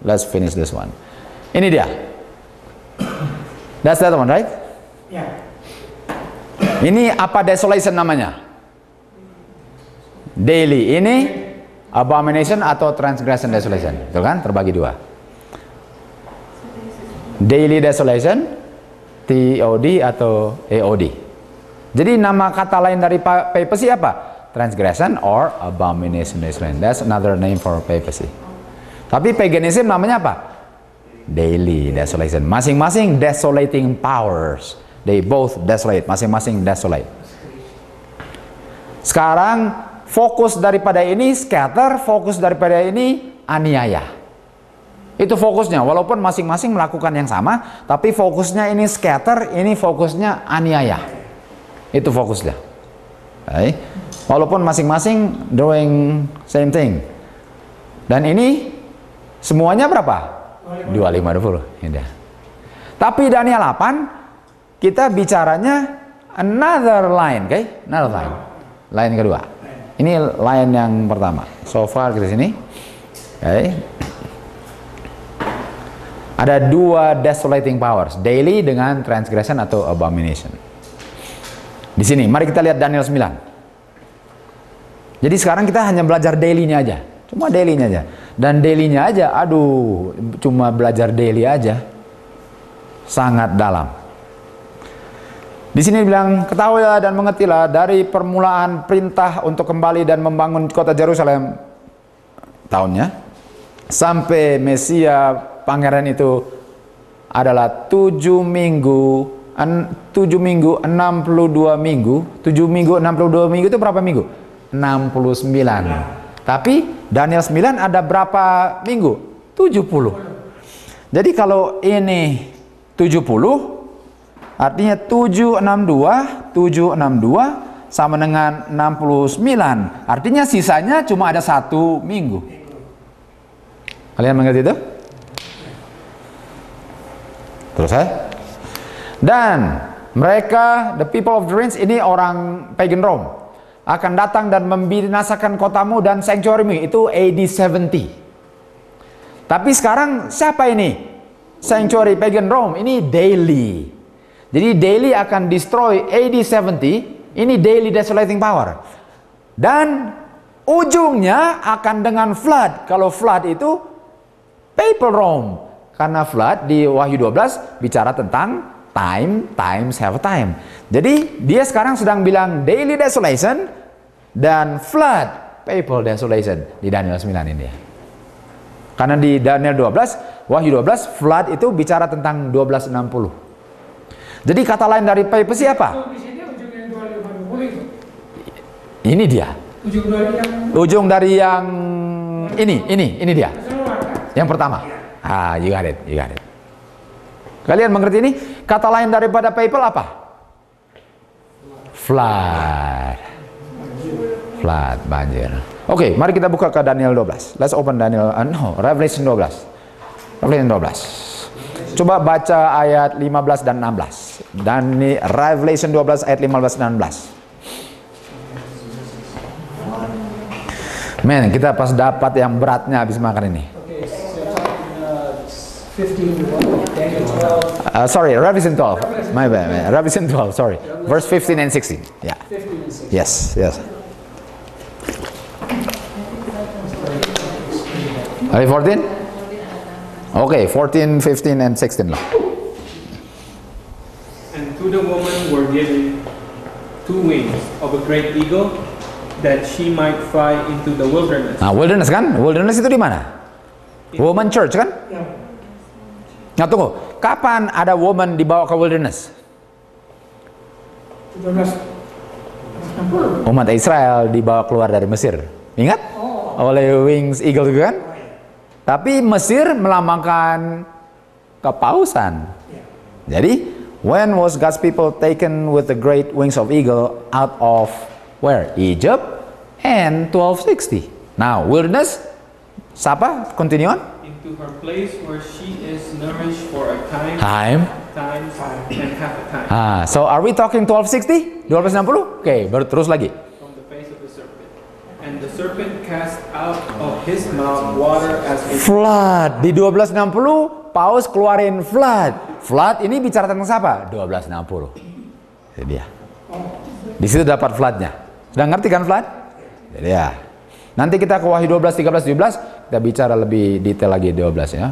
Let's finish this one. Ini dia. That's that one, right? Ya. Ini apa desolation namanya? Daily. Ini abomination atau transgression desolation. Betul kan? Terbagi dua. Daily desolation, TOD atau AOD. Jadi nama kata lain dari papacy apa? Transgression or abomination desolation. That's another name for papacy. Tapi paganism namanya apa? Daily desolation. Masing-masing desolating powers. They both desolate, masing-masing desolate. Sekarang fokus daripada ini scatter, fokus daripada ini aniaya. Itu fokusnya, walaupun masing-masing melakukan yang sama, tapi fokusnya ini scatter, ini fokusnya aniaya. Itu fokusnya. Okay. Walaupun masing-masing doing same thing. Dan ini semuanya berapa? 2520. Ini dia. Tapi Daniel 8 kita bicaranya another line, okay? Another line. Line kedua. Ini line yang pertama. So far ke sini. Okay. Ada dua desolating powers, daily dengan transgression atau abomination. Di sini, mari kita lihat Daniel 9. Jadi sekarang kita hanya belajar daily-nya aja. Cuma daily-nya aja. Dan daily-nya aja, aduh, cuma belajar daily aja. Sangat dalam. Di sini bilang, ketahuilah dan mengertilah dari permulaan perintah untuk kembali dan membangun kota Yerusalem tahunnya sampai Mesia pangeran itu adalah 7 minggu 62 minggu. 7 minggu 62 minggu itu berapa minggu? 69. Tapi Daniel 9 ada berapa minggu? 70. Jadi kalau ini 70 artinya 762 sama dengan 69. Artinya sisanya cuma ada 1 minggu. Kalian mengerti itu? Terus saya. Dan mereka, the people of the rings, ini orang pagan Rome, akan datang dan membinasakan kotamu dan sanctuary-mu. Itu AD 70. Tapi sekarang siapa ini? Sanctuary pagan Rome. Ini daily. Jadi daily akan destroy AD 70. Ini daily desolating power. Dan ujungnya akan dengan flood. Kalau flood itu papal Rome. Karena flood di Wahyu 12 bicara tentang time times half time. Jadi dia sekarang sedang bilang daily desolation dan flood papal desolation di Daniel 9 ini. Karena di Daniel 12, Wahyu 12 flood itu bicara tentang 1260. Jadi kata lain dari papacy apa? Di sini ujung yang 2520 itu. Ini dia. Ujung dari yang ini dia. Yang pertama. Ah, you got it. Kalian mengerti ini? Kata lain daripada papal apa? Flood, banjir. Oke, mari kita buka ke Daniel 12. Let's open Revelation 12. Revelation 12. Coba baca ayat 15 dan 16. Dan ini Revelation 12 ayat 15 dan 16. Men, kita pas dapat yang beratnya habis makan ini. Okay, so you're talking 15 to what? Daniel 12, Sorry, Revelation 12. My bad, man. Revelation 12, sorry. Verse 15 and 16. Yeah. 15 and 16. Yes, yes. Are you 14? Okay, 14, 15 and 16 lah. And to the woman were given 2 wings of a great eagle, that she might fly into the wilderness. Nah, wilderness kan? Wilderness itu di mana? Woman church kan? Nah, tunggu. Kapan ada woman dibawa ke wilderness? 1760. Umat Israel dibawa keluar dari Mesir. Ingat? Oleh wings eagle itu kan? Tapi Mesir melambangkan kepausan. Jadi, when was God's people taken with the great wings of eagle out of where? Egypt and 1260. Now, wilderness, siapa? Continue on. Into her place where she is nourished for a time, and half a time. So are we talking 1260? 1260? Oke, baru terus lagi. From the face of the serpent. And the serpent cast out of his mouth water as a Flood. Di 1260, Paus keluarin flood. Flood ini bicara tentang siapa? 1260. Itu dia. Di situ dapat floodnya. Sudah ngerti kan flood? Jadi ya. Nanti kita ke Wahyu 12, 13, 17, kita bicara lebih detail lagi 12 ya.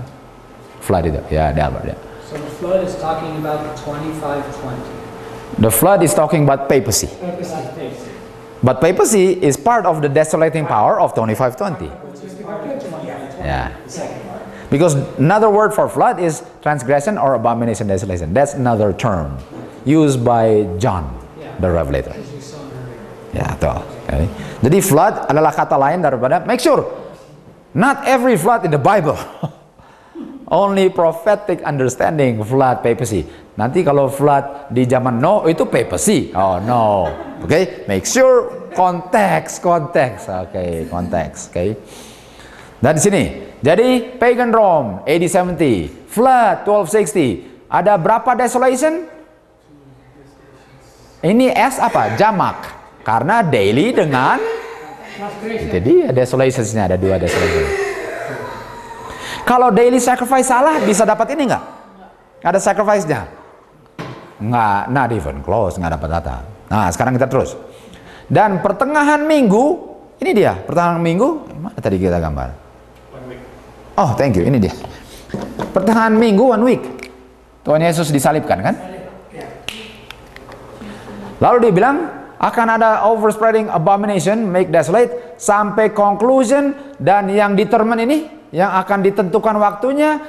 Flood itu. Ya, ada apa ya. So the flood is talking about the 2520. The flood is talking about papacy. But papacy is part of the desolating power of 2520. Yeah. Because another word for flood is transgression or abomination, desolation. That's another term used by John the Revelator. Ya, tuh. Okay. Jadi flood adalah kata lain daripada, make sure not every flood in the Bible. Only prophetic understanding flood papacy. Nanti kalau flood di zaman Noah itu papacy. Oh no. Okay, make sure konteks. Okay, konteks. Okay. Dan di sini, jadi pagan Rome AD 70, flood 1260. Ada berapa desolation? Ini S apa? Jamak. Karena daily dengan itu dia desolationsnya, ada 2 desolation. Kalau daily sacrifice salah, bisa dapat ini nggak? Ada sacrifice-nya? Nggak, not even close, nggak dapat data. Nah, sekarang kita terus. Dan pertengahan minggu, ini dia, pertengahan minggu, mana tadi kita gambar? 1 week. Oh, thank you, ini dia. Pertengahan minggu, 1 week. Tuhan Yesus disalibkan kan? Lalu dia bilang, akan ada overspreading abomination, make desolate, sampai conclusion, dan yang determine ini, yang akan ditentukan waktunya,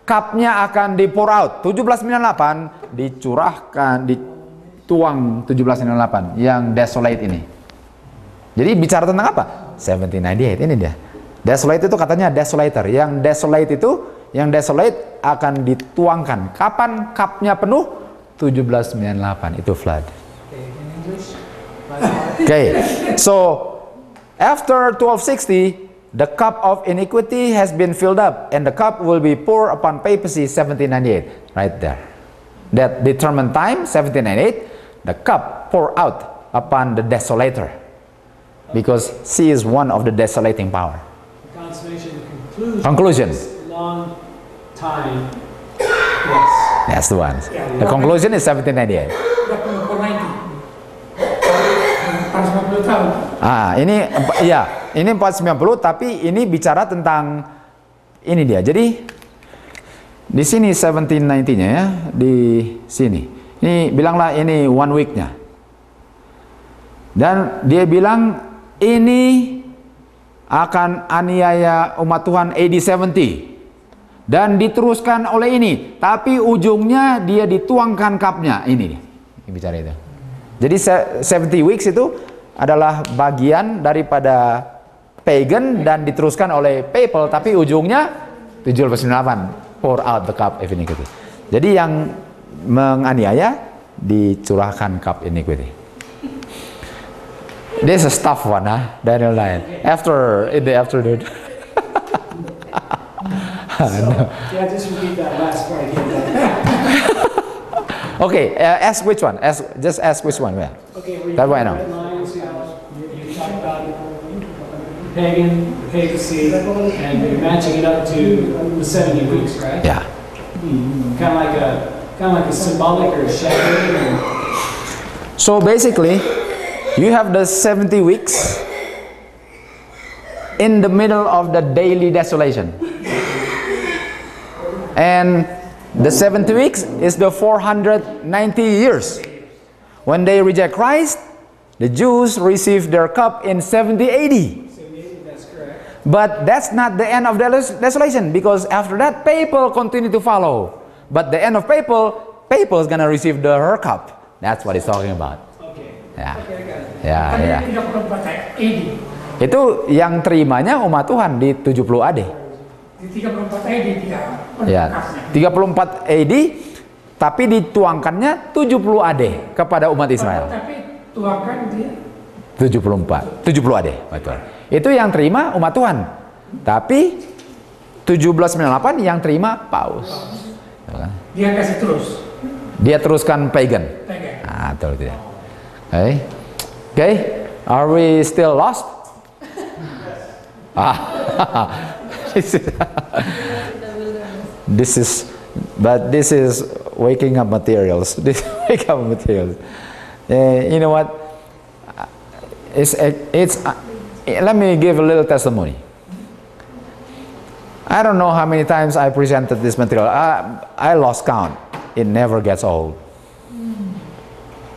cupnya akan di pour out. 1798 dicurahkan, dituang 1798 yang desolate ini. Jadi bicara tentang apa? 1798, ini dia. Desolate itu katanya desolator. Yang desolate itu, yang desolate akan dituangkan. Kapan cupnya penuh? 1798, itu flood. Okay, so after 1260, the cup of iniquity has been filled up, and the cup will be poured upon papacy 1798. Right there. That determined time, 1798, the cup poured out upon the desolator. Because she is one of the desolating power. The consummation, the Conclusion. long time. Yes. That's the one. The conclusion is 1798. Ini ya, ini 490, tapi ini bicara tentang ini dia. Jadi di sini 1790-nya ya, di sini. Ini bilanglah ini 1 week-nya. Dan dia bilang ini akan aniaya umat Tuhan AD 70. Dan diteruskan oleh ini, tapi ujungnya dia dituangkan cupnya. Ini bicara itu. Jadi 70 weeks itu adalah bagian daripada pagan dan diteruskan oleh papal, tapi ujungnya 798 pour out the cup of iniquity. Jadi yang menganiaya dicurahkan cup iniquity. This is a tough one, Daniel 9. After in the afternoon. No. Yeah, just repeat that last part again. Okay, ask which one. Just ask which one. Yeah. Okay, That way I know. red lines, you talk about papacy, and you're matching it up to the 70 weeks, right? Yeah. Kind of like a symbolic or a shadow. So basically, you have the 70 weeks in the middle of the daily desolation. And the 70 weeks is the 490 years. When they reject Christ, the Jews receive their cup in 70 AD. That's correct. But that's not the end of the desolation, because after that, people continue to follow. But the end of people is going to receive her cup. That's what he's talking about. Okay. Ya. Okay, I got it. Ya, Kan ya. 34 AD. Itu yang terimanya umat Tuhan di 70 AD. Di 34 AD dia Ya, bekasnya. 34 AD, tapi dituangkannya 70 AD kepada umat Israel. Tapi tuangkan dia 70 AD, betul. Itu yang terima umat Tuhan. Tapi 1798 yang terima Paus. dia kasih terus. Dia teruskan pagan. Pegang. Ah, betul tidak. Okay. Okay. Are we still lost? This is waking up materials. This wake up materials. You know what? Let me give a little testimony. I don't know how many times I presented this material. I lost count. It never gets old.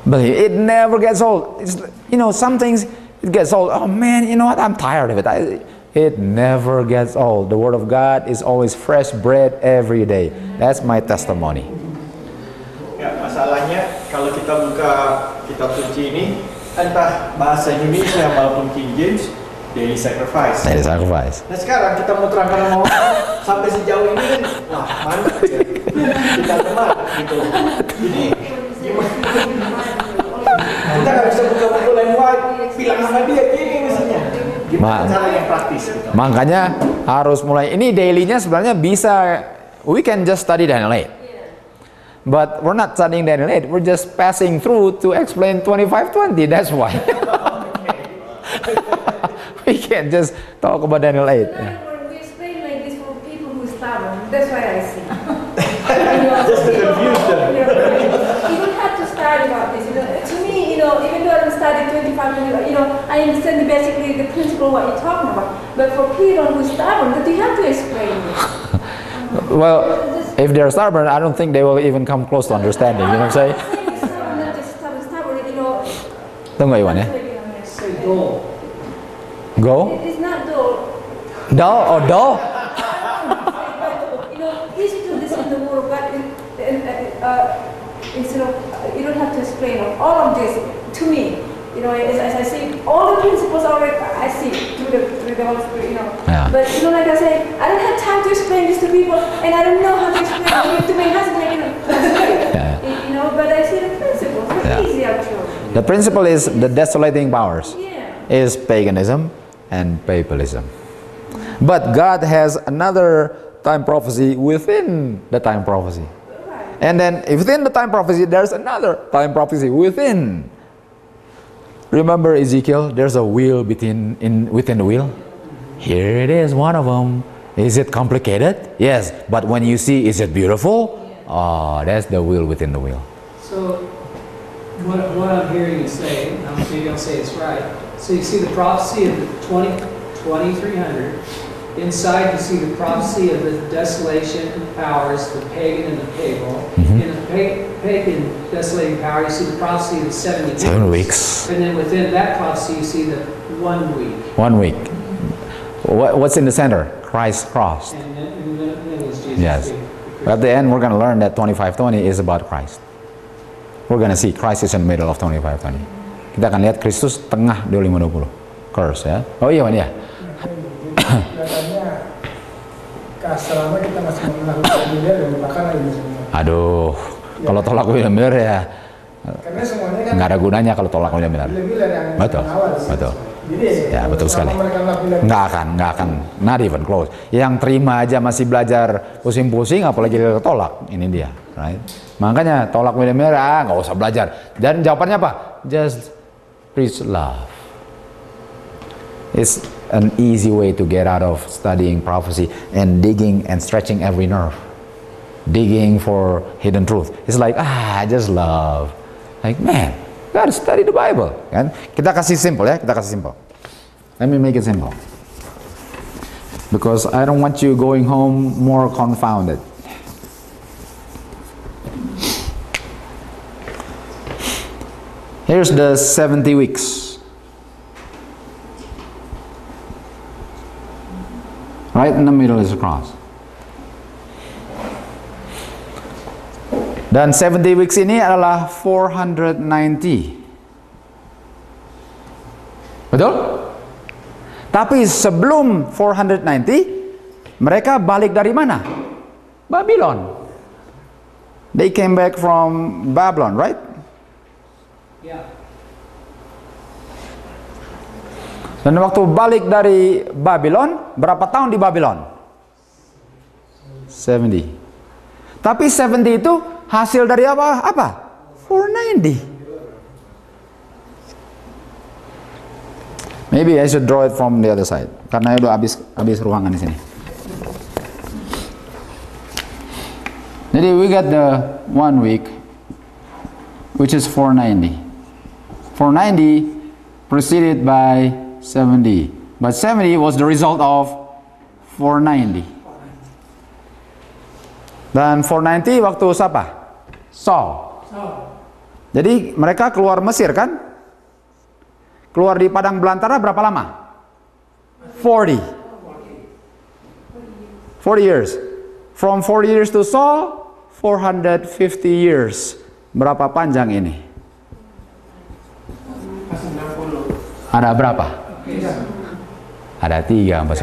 But it never gets old. It's, you know, some things it gets old. Oh man, you know what? I'm tired of it. It never gets old. The Word of God is always fresh bread every day. That's my testimony. Ya, masalahnya kalau kita buka kitab suci ini, entah bahasa Indonesia maupun King James, daily sacrifice. Daily sacrifice. Nah sekarang kita mau terangkan sama orang sampai sejauh ini kan, wah mantap ya. Kita kemana gitu. Jadi gimana? Kita nggak bisa buka buku lain white, bilang sama dia gini mestinya. Gimana cara yang praktis? Gitu. Makanya harus mulai. Ini dailynya sebenarnya bisa. We can just study Daniel 8. But we're not studying Daniel 8. We're just passing through to explain 25:20. That's why. We can't just talk about Daniel 8. When we explain like this for people who stubborn, that's why I see. Just to confuse them. You don't have to study about this. To me, even though I don't study 25 minutes, I understand basically the principle what you're talking about. But for people who stubborn, that you have to explain it. Well, if they're stubborn, I don't think they will even come close to understanding. You know what I'm saying? Not just stubborn, Tunggu Iwan ya. Say dull. Go. It's not dull. Dull or dull? Please do this in the Word of God. Instead of, you don't have to explain all of this to me. As I see, all the principles already I see through the Holy Spirit. Yeah. But like I say, I don't have time to explain this to people, and I don't know how to explain it to my husband. Yeah. But I see the principles. It's Yeah. easy actually. The principle is the desolating powers Yeah. is paganism and papalism. But God has another time prophecy within the time prophecy. Right. And then within the time prophecy, there's another time prophecy within. Remember Ezekiel? There's a wheel within the wheel. Here it is, one of them. Is it complicated? Yes. But when you see, is it beautiful? Oh, that's the wheel within the wheel. So, what I'm hearing you say, maybe I'll say it's right. So you see the prophecy of the 2300. Inside you see the prophecy of the desolation powers, the pagan and the papal. In the pagan desolating power, you see the prophecy of the 70 weeks. 7 weeks. And then within that prophecy, you see the 1 week. 1 week. What's in the center? Christ's cross. And then it's Jesus. Yes. At the end, we're going to learn that 25:20 is about Christ. We're going to see Christ is in the middle of 25:20. Kita akan lihat Kristus tengah di 5:20. Curse ya. Oh iya, Wan ya. Kelihatannya selama kita masih melakukan miliar dan bahkan lagi semua. Aduh, kalau tolak William Miller ya Karena semuanya kan nggak ada gunanya kalau tolak William Miller. miliar yang Betul, awal. betul. Jadi Ya, betul sekali. selama mereka melakukan Nggak akan, not even close. Yang terima aja masih belajar pusing-pusing, apalagi dia tolak. Ini dia, right? Makanya tolak William Miller, nggak usah belajar. Dan jawabannya apa? Just preach love. It's an easy way to get out of studying prophecy and digging and stretching every nerve. Digging for hidden truth. It's like, I just love. Like, man, gotta study the Bible. Kan? Kita kasih simple ya, kita kasih simple. Let me make it simple. Because I don't want you going home more confounded. Here's the 70 weeks. Right in the middle is a cross. Dan 70 weeks ini adalah 490. Betul? Tapi sebelum 490, mereka balik dari mana? Babylon. They came back from Babylon, right? Yeah. Dan waktu balik dari Babylon, berapa tahun di Babylon? 70. Tapi 70 itu hasil dari apa? 490. Maybe I should draw it from the other side. Karena udah habis ruangan di sini. Jadi we got the 1 week, which is 490. 490 preceded by 70. But 70 was the result of 490. Dan 490 waktu siapa? Saul. Jadi mereka keluar Mesir kan? Keluar di padang belantara berapa lama? 40 years. From 40 years to Saul, 450 years. Berapa panjang ini? Ada berapa? Ada 3 sampai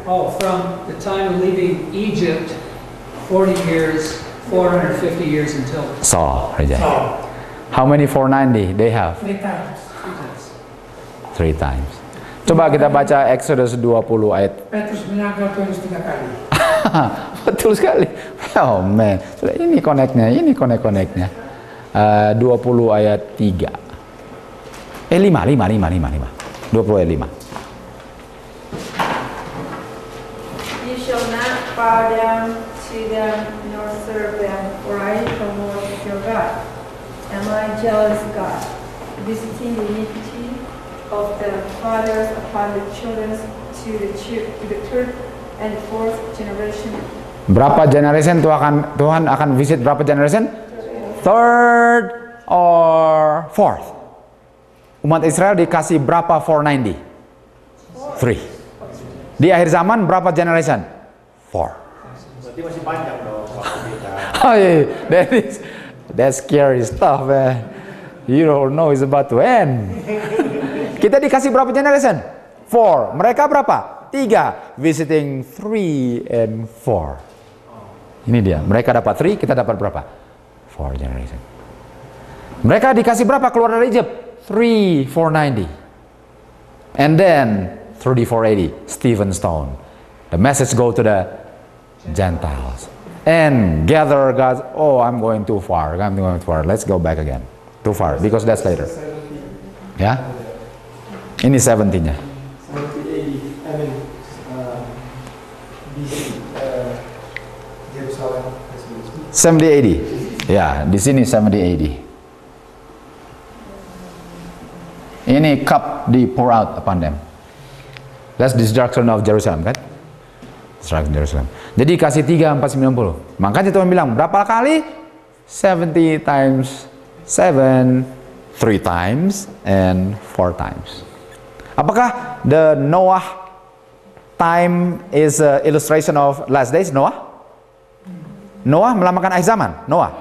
90. Oh, from the time of leaving Egypt, 40 years, 450 years until Saul, Raja. How many 490 they have? 3 times. 3 times. Coba kita baca Exodus 20 ayat. Petrus menangkap Petrus 3 kali. Betul sekali. Oh man, ini connect-nya, ini connect-nya. 20 ayat 3. 5. 20 ayat 5. You shall not bow down to them nor serve them, for I am the Lord your God. Am I jealous God, visiting the iniquity of the fathers upon the children to the third and fourth generation? Berapa generation Tuhan akan visit berapa generation? Third or fourth? Umat Israel dikasih berapa 490? 3. Di akhir zaman berapa generation? 4. Berarti masih panjang dong waktu kita. Oh yeah, that's scary stuff, man. You don't know it's about to end. Kita dikasih berapa generation? 4. Mereka berapa? 3. Visiting 3 and 4. Ini dia. Mereka dapat 3, kita dapat berapa? 4 generation. Mereka dikasih berapa keluar dari Egypt? 3, 490. And then 3480, Stephen Stone. The message go to the Gentiles. And gather God's, oh, I'm going too far. I'm going too far. Let's go back again. Too far, because that's later. Ya? Ini 70-nya. 70-80. Ya, di sini 70-80. Ini cup di pour out upon them. That's destruction of Jerusalem, kan? Destruction Jerusalem. Jadi kasih 3, 4, 90. Makanya Tuhan bilang, berapa kali? 70 times 7, 3 times, and 4 times. Apakah the Noah time is an illustration of last days, Noah? Noah melambangkan akhir zaman, Noah.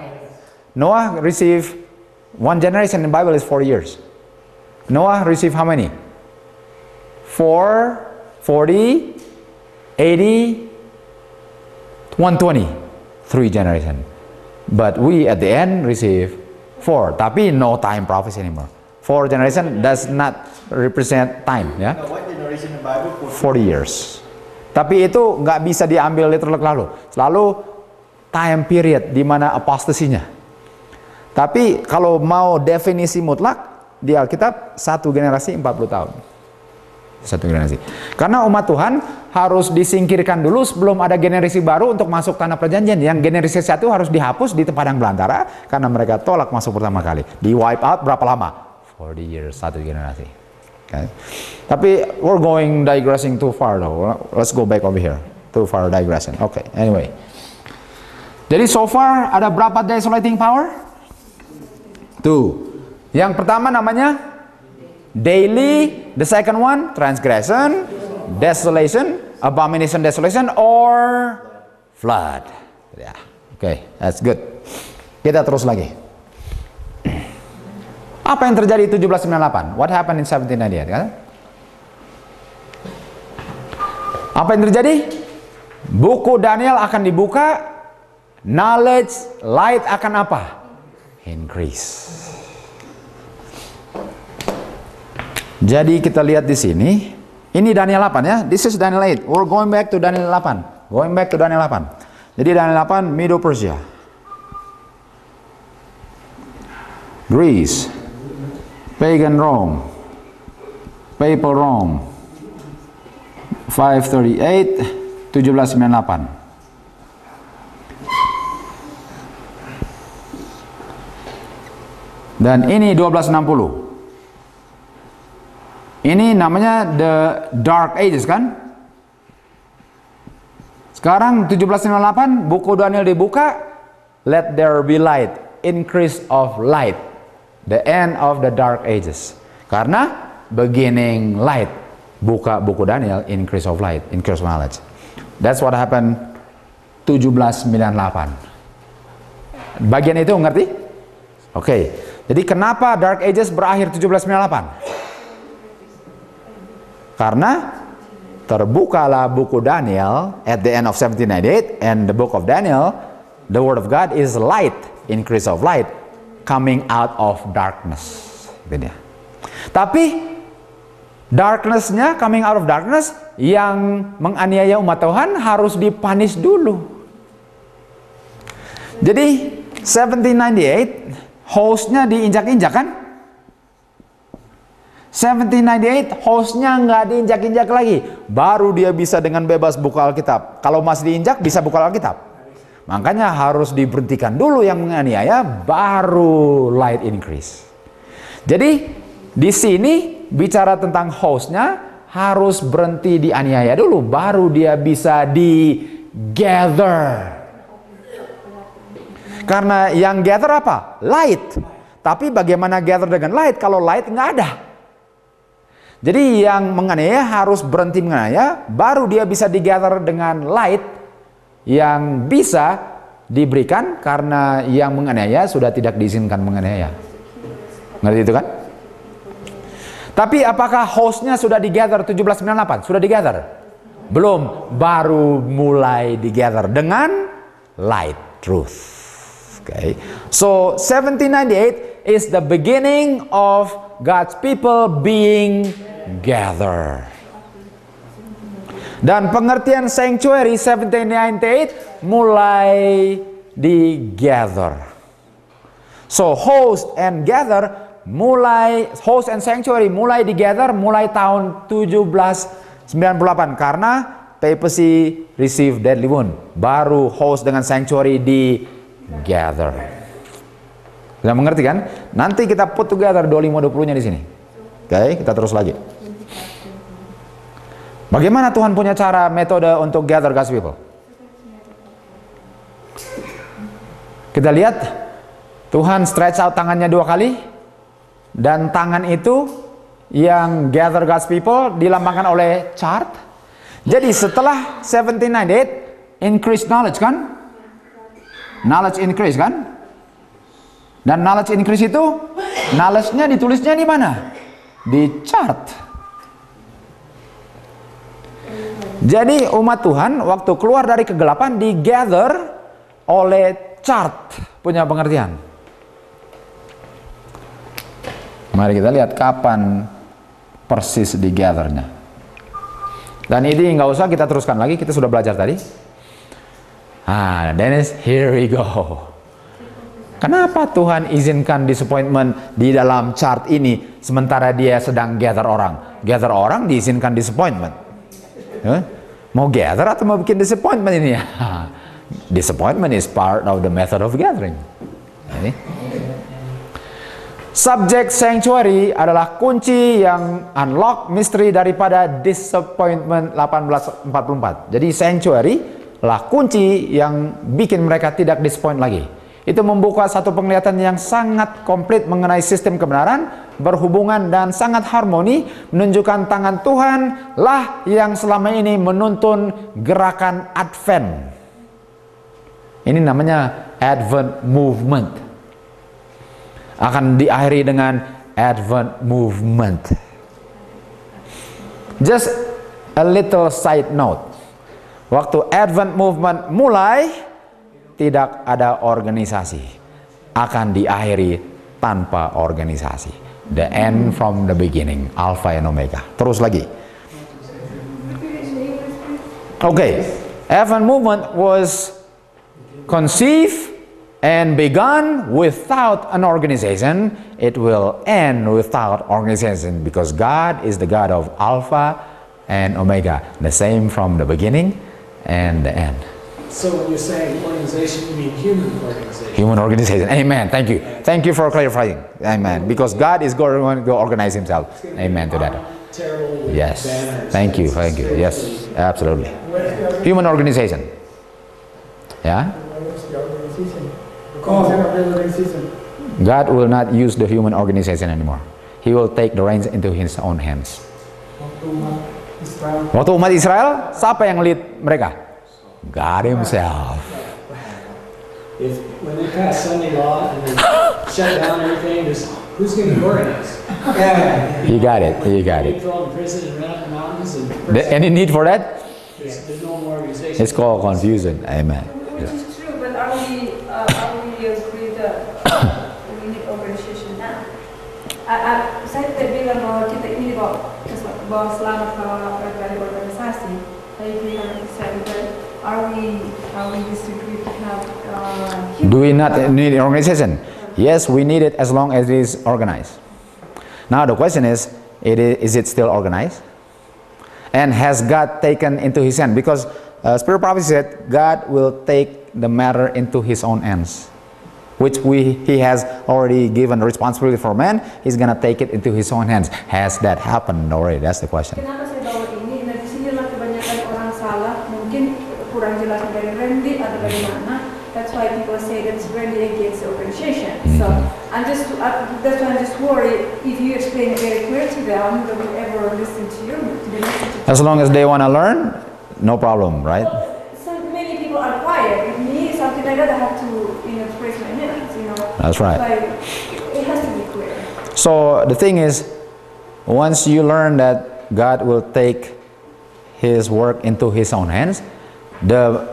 Noah received 1 generation in the Bible is 4 years. Noah received how many? 4, 40, 80, 120. 3 generation. But we at the end receive 4. Tapi no time prophecy anymore. 4 generation does not represent time, ya. 40 years. Tapi itu nggak bisa diambil literal lalu. Selalu time period di mana apostasinya. Tapi kalau mau definisi mutlak di Alkitab 1 generasi 40 tahun. Satu generasi. Karena umat Tuhan harus disingkirkan dulu sebelum ada generasi baru untuk masuk tanah perjanjian. Yang generasi satu harus dihapus di padang belantara karena mereka tolak masuk pertama kali. Di wipe out berapa lama? 40 years, satu generasi. Okay. Tapi we're digressing too far though. Let's go back over here. Too far digressing. Okay, anyway. Jadi so far ada berapa desolating power? 2. Yang pertama namanya daily, the second one transgression, desolation, abomination, desolation, or flood. Ya, oke, that's good. Kita terus lagi. Apa yang terjadi 1798? What happened in 1798? Kan? Apa yang terjadi? Buku Daniel akan dibuka, knowledge, light akan apa? Increase. Jadi kita lihat di sini, ini Daniel 8 ya. This is Daniel 8. We're going back to Daniel 8. Going back to Daniel 8. Jadi Daniel 8, Medo Persia, Greece, pagan Rome, papal Rome, 538, 1798. Dan ini 1260. Ini namanya the Dark Ages kan? Sekarang 1798 buku Daniel dibuka, let there be light, increase of light, the end of the Dark Ages. Karena beginning light, buka buku Daniel, increase of light, increase of knowledge. That's what happened 1798. Bagian itu ngerti? Oke. Jadi kenapa Dark Ages berakhir 1798? Karena terbukalah buku Daniel at the end of 1798, and the book of Daniel, the word of God is light, increase of light, coming out of darkness. Itu dia. Tapi darkness-nya, coming out of darkness, yang menganiaya umat Tuhan harus dipanis dulu. Jadi 1798 hostnya diinjak-injak kan? 1798 hostnya nggak diinjak-injak lagi, baru dia bisa dengan bebas buka Alkitab. Kalau masih diinjak bisa buka Alkitab. Makanya harus diberhentikan dulu yang menganiaya, baru light increase. Jadi di sini bicara tentang hostnya harus berhenti dianiaya dulu, baru dia bisa di gather. Karena yang gather apa? Light. Tapi bagaimana gather dengan light kalau light nggak ada? Jadi yang menganiaya harus berhenti menganiaya, baru dia bisa digather dengan light yang bisa diberikan karena yang menganiaya sudah tidak diizinkan menganiaya. Ngerti itu kan? Tapi apakah hostnya sudah digather 1798? Sudah digather? Belum, baru mulai digather dengan light truth. Okay. So 1798 is the beginning of God's people being gathered. Dan pengertian sanctuary 1798 mulai di gather. So host and gather mulai, host and sanctuary mulai di gather mulai tahun 1798 karena papacy receive deadly wound. Baru host dengan sanctuary di gather. Sudah mengerti kan? Nanti kita put together 25-20-nya di sini. Oke, kita terus lagi. Bagaimana Tuhan punya cara, metode untuk gather God's people? Kita lihat Tuhan stretch out tangannya 2 kali, dan tangan itu yang gather God's people dilambangkan oleh chart. Jadi setelah 1798 increase knowledge kan? Knowledge increase kan? Dan knowledge increase itu, knowledge-nya ditulisnya di mana? Di chart. Jadi umat Tuhan waktu keluar dari kegelapan di gather oleh chart punya pengertian. Mari kita lihat kapan persis di gathernya. Dan ini nggak usah kita teruskan lagi, kita sudah belajar tadi. Dennis, here we go. Kenapa Tuhan izinkan disappointment di dalam chart ini sementara dia sedang gather orang? gather orang diizinkan disappointment. Mau gather atau mau bikin disappointment ini ya? Disappointment is part of the method of gathering. Okay. Subject sanctuary adalah kunci yang unlock misteri daripada disappointment 1844. Jadi sanctuary lah kunci yang bikin mereka tidak disappoint lagi. Itu membuka satu penglihatan yang sangat komplit mengenai sistem kebenaran, berhubungan dan sangat harmoni, menunjukkan tangan Tuhan lah yang selama ini menuntun gerakan Advent. Ini namanya Advent Movement. Akan diakhiri dengan Advent Movement. Just a little side note. Waktu Advent Movement mulai, tidak ada organisasi. Akan diakhiri tanpa organisasi. The end from the beginning. Alpha and Omega. Terus lagi. Okay. Advent Movement was conceived and begun without an organization. It will end without organization, because God is the God of Alpha and Omega. The same from the beginning and the end. So when you're saying organization, you mean human organization? Human organization. Amen. Thank you. Thank you for clarifying. Amen. Because God is going to organize himself. Amen to that. Terrible with Yes. banners. Thank you. Thank you. Yes. Absolutely. Human organization. Yeah. God will not use the human organization anymore. He will take the reins into his own hands. Waktu umat Israel, siapa yang lead mereka? God himself. When they pass Sunday law and then shut down everything, who's going to organize? You got it. You got it. Throw in prison and run up the mountains and Any need for that? there's no more organization. It's called confusion. Amen. Which is true, but are we agree that we need organization now? Saya tidak bilang bahwa kita ini bahwa selamat kalau dari organisasi, tapi are we disagree to have Do we not need an organization? Yes, we need it as long as it is organized. Now the question is it still organized? And has God taken into his hand? Because Spirit Prophecy said God will take the matter into his own hands, which he has already given responsibility for man. He's gonna take it into his own hands. Has that happened already? That's the question. Kenapa saya bawa ini? Nah, di sinilah kebanyakan orang salah, mungkin kurang jelas dari Randy atau dari mana. That's why people say that's Randy against the organization. So that's why I'm just worried if you explain it very clear to them, they will ever listen to you. To the message. As long as they want to learn, no problem, right? So many people are quiet. With me, something like that, I have to, express my feelings. That's right. Like, it has to be clear. So the thing is, once you learn that God will take his work into his own hands, the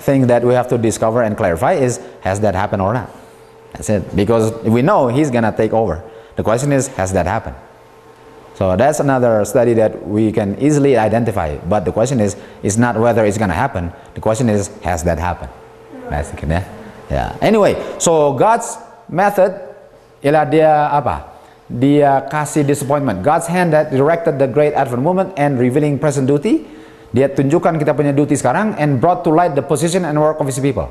thing that we have to discover and clarify is, has that happened or not? That's it. Because we know he's gonna take over. The question is, has that happened? So that's another study that we can easily identify. But the question is not whether it's gonna happen. The question is, has that happened? That's it, yeah. Yeah. Anyway, so God's method ialah dia apa? Dia kasih disappointment. God's hand that directed the great Advent movement and revealing present duty. Dia tunjukkan kita punya duty sekarang and brought to light the position and work of his people.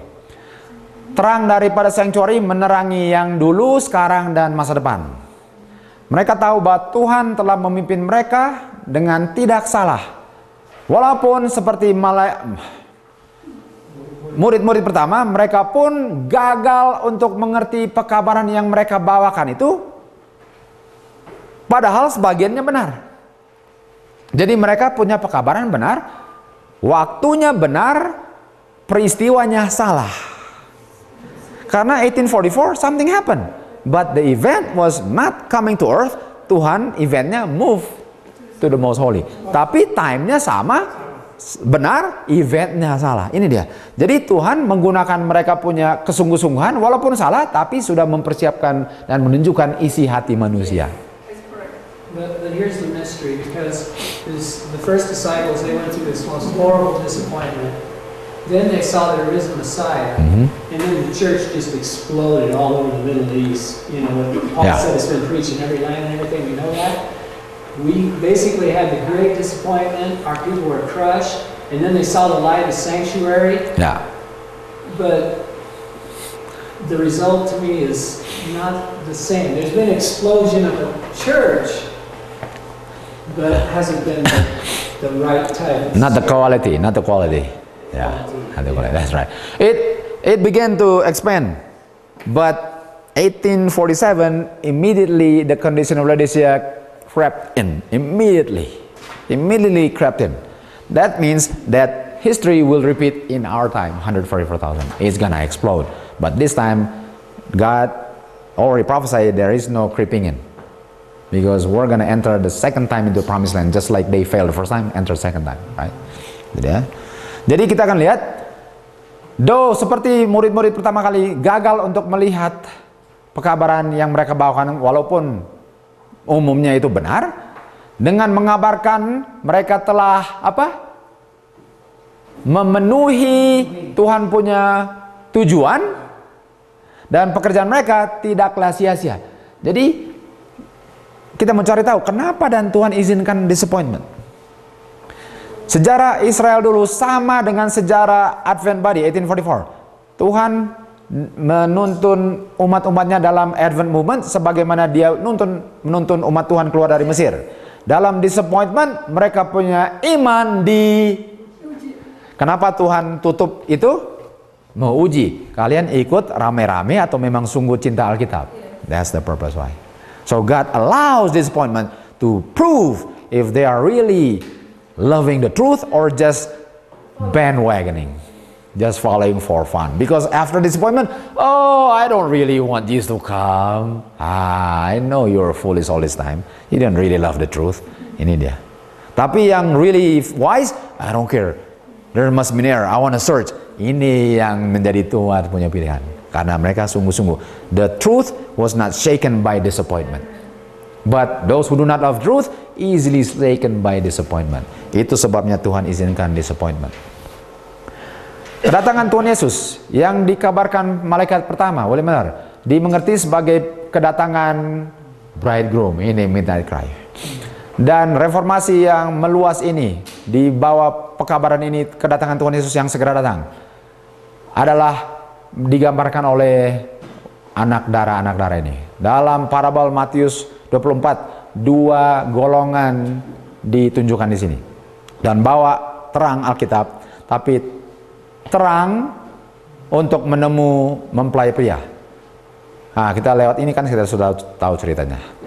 Terang daripada sanctuary menerangi yang dulu, sekarang dan masa depan. Mereka tahu bahwa Tuhan telah memimpin mereka dengan tidak salah. Walaupun seperti murid-murid pertama, mereka pun gagal untuk mengerti pekabaran yang mereka bawakan itu. Padahal sebagiannya benar. Jadi mereka punya pekabaran benar, waktunya benar, peristiwanya salah. Karena 1844 something happened, but the event was not coming to earth. Tuhan eventnya move to the most holy. Tapi time-nya sama, benar, eventnya salah. Ini dia. Jadi Tuhan menggunakan mereka punya kesungguh-sungguhan, walaupun salah, tapi sudah mempersiapkan dan menunjukkan isi hati manusia. But here's the mystery, because the first disciples, they went through this most horrible disappointment. Then they saw the risen Messiah, and then the church just exploded all over the Middle East. Paul said it's been preached in every land and everything, we know that. We basically had the great disappointment, our people were crushed, and then they saw the light of sanctuary, Ya. but the result to me is not the same. There's been explosion of a church, but it hasn't been the right type. Not the quality, not the quality. Yeah, not the quality. That's right. It began to expand, but 1847 immediately the condition of Laodicea crept in. Immediately crept in. That means that history will repeat in our time. 144,000. It's gonna explode. But this time, God already prophesied there is no creeping in, because we're gonna enter the second time into promised land, just like they failed the first time, enter second time, right? Jadi kita akan lihat, seperti murid-murid pertama kali gagal untuk melihat pekabaran yang mereka bawakan, walaupun umumnya itu benar, dengan mengabarkan mereka telah memenuhi Tuhan punya tujuan, dan pekerjaan mereka tidaklah sia-sia. Jadi kita mencari tahu kenapa dan Tuhan izinkan disappointment. Sejarah Israel dulu sama dengan sejarah Advent Body 1844. Tuhan menuntun umat-umatnya dalam Advent Movement sebagaimana dia menuntun umat Tuhan keluar dari Mesir. Dalam disappointment mereka punya iman di... Kenapa Tuhan tutup itu? Mau uji kalian ikut rame-rame atau memang sungguh cinta Alkitab. That's the purpose why. So God allows disappointment to prove if they are really loving the truth or just bandwagoning, just following for fun. Because after disappointment, I don't really want Jesus to come. I know you're foolish all this time. You don't really love the truth. Ini dia. Tapi yang really wise, I don't care. There must be an error. I want to search. Ini yang menjadi Tuhan punya pilihan. Karena mereka sungguh-sungguh. The truth was not shaken by disappointment. But those who do not love truth, easily shaken by disappointment. Itu sebabnya Tuhan izinkan disappointment. Kedatangan Tuhan Yesus yang dikabarkan malaikat pertama, boleh benar, dimengerti sebagai kedatangan bridegroom. Ini midnight cry. Dan reformasi yang meluas ini, di bawah pekabaran ini, kedatangan Tuhan Yesus yang segera datang, adalah digambarkan oleh anak darah ini. Dalam parabel Matius 24, dua golongan ditunjukkan di sini. Dan bawa terang Alkitab, tapi terang untuk menemu mempelai pria. Nah, kita lewat ini kan kita sudah tahu ceritanya.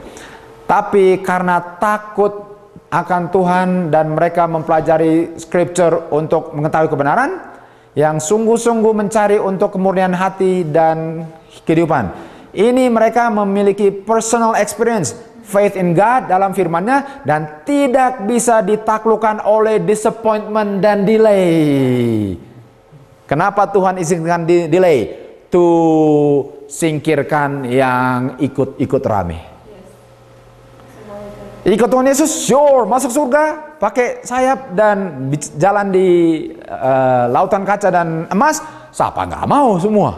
Tapi karena takut akan Tuhan dan mereka mempelajari scripture untuk mengetahui kebenaran, yang sungguh-sungguh mencari untuk kemurnian hati dan kehidupan. Ini mereka memiliki personal experience, faith in God dalam firman-Nya, dan tidak bisa ditaklukkan oleh disappointment dan delay. Kenapa Tuhan izinkan delay? To singkirkan yang ikut-ikut rame. Ikut Tuhan Yesus, sure, masuk surga, pakai sayap dan jalan di lautan kaca dan emas. Siapa nggak mau semua?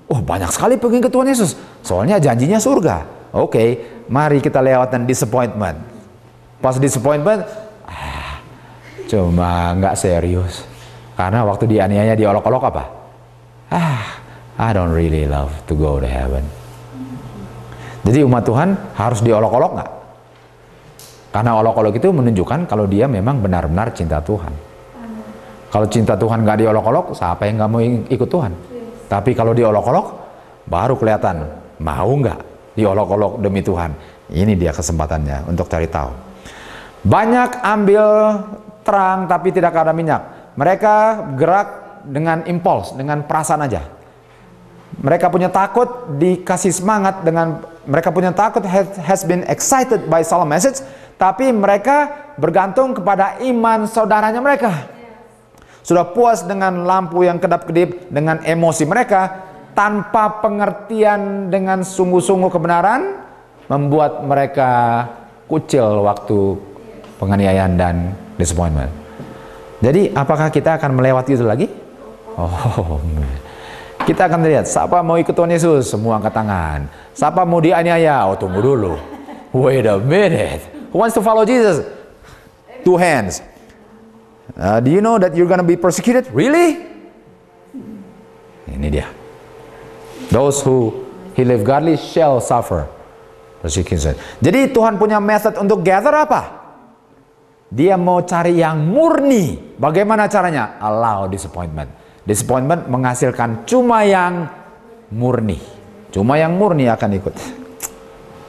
Oh, banyak sekali pengikut Tuhan Yesus. Soalnya janjinya surga. Oke, mari kita lewatkan disappointment. Pas disappointment, cuma nggak serius. Karena waktu dianiaya diolok-olok apa? I don't really love to go to heaven. Jadi umat Tuhan harus diolok-olok nggak? Karena olok-olok itu menunjukkan kalau dia memang benar-benar cinta Tuhan. Kalau cinta Tuhan nggak diolok-olok, siapa yang nggak mau ikut Tuhan? Tapi kalau diolok-olok, baru kelihatan mau nggak diolok-olok demi Tuhan. Ini dia kesempatannya untuk cari tahu. Banyak ambil terang tapi tidak ada minyak. Mereka gerak dengan impuls, dengan perasaan aja. Mereka punya takut, dikasih semangat dengan mereka punya takut, has been excited by solemn message, tapi mereka bergantung kepada iman saudaranya mereka. Sudah puas dengan lampu yang kedap-kedip, dengan emosi mereka, tanpa pengertian dengan sungguh-sungguh kebenaran, membuat mereka kucil waktu penganiayaan dan disappointment. Jadi apakah kita akan melewati itu lagi? Oh, kita akan lihat, siapa mau ikut Tuhan Yesus? Semua angkat tangan. Siapa mau dianiaya? Oh, tunggu dulu. Wait a minute. Who wants to follow Jesus? 2 hands. Do you know that you're gonna be persecuted? Really? Ini dia. Those who live godly shall suffer persecution. Jadi Tuhan punya method untuk gather apa? Dia mau cari yang murni. Bagaimana caranya? Allow disappointment. Disappointment menghasilkan cuma yang murni. Cuma yang murni akan ikut.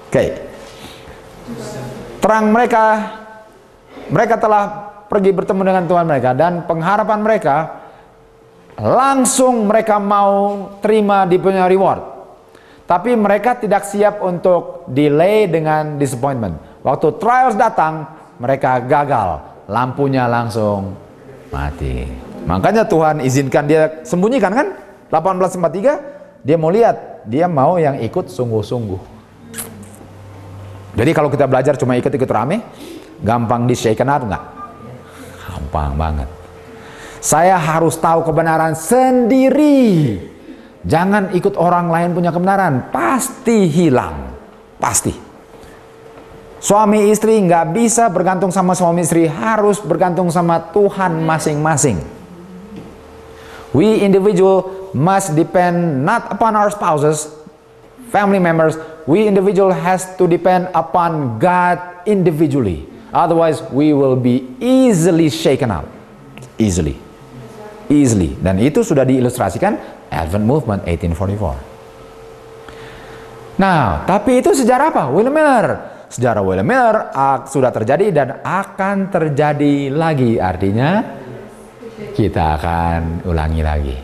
Oke. Terang mereka telah pergi bertemu dengan Tuhan mereka, dan pengharapan mereka langsung mereka mau terima di punya reward. Tapi mereka tidak siap untuk delay dengan disappointment. Waktu trials datang, mereka gagal, lampunya langsung mati. Makanya Tuhan izinkan dia sembunyikan kan? 18:43, dia mau lihat, dia mau yang ikut sungguh-sungguh. Jadi kalau kita belajar cuma ikut-ikut rame, gampang di shaken out nggak? Gampang banget. Saya harus tahu kebenaran sendiri. Jangan ikut orang lain punya kebenaran, pasti hilang, pasti. Suami istri nggak bisa bergantung sama suami istri, harus bergantung sama Tuhan masing-masing. We individual must depend not upon our spouses, family members. We individual has to depend upon God individually. Otherwise, we will be easily shaken out, easily. Dan itu sudah diilustrasikan Advent Movement 1844. Nah, tapi itu sejarah apa? William Miller. Sejarah William Miller sudah terjadi dan akan terjadi lagi. Artinya kita akan ulangi lagi.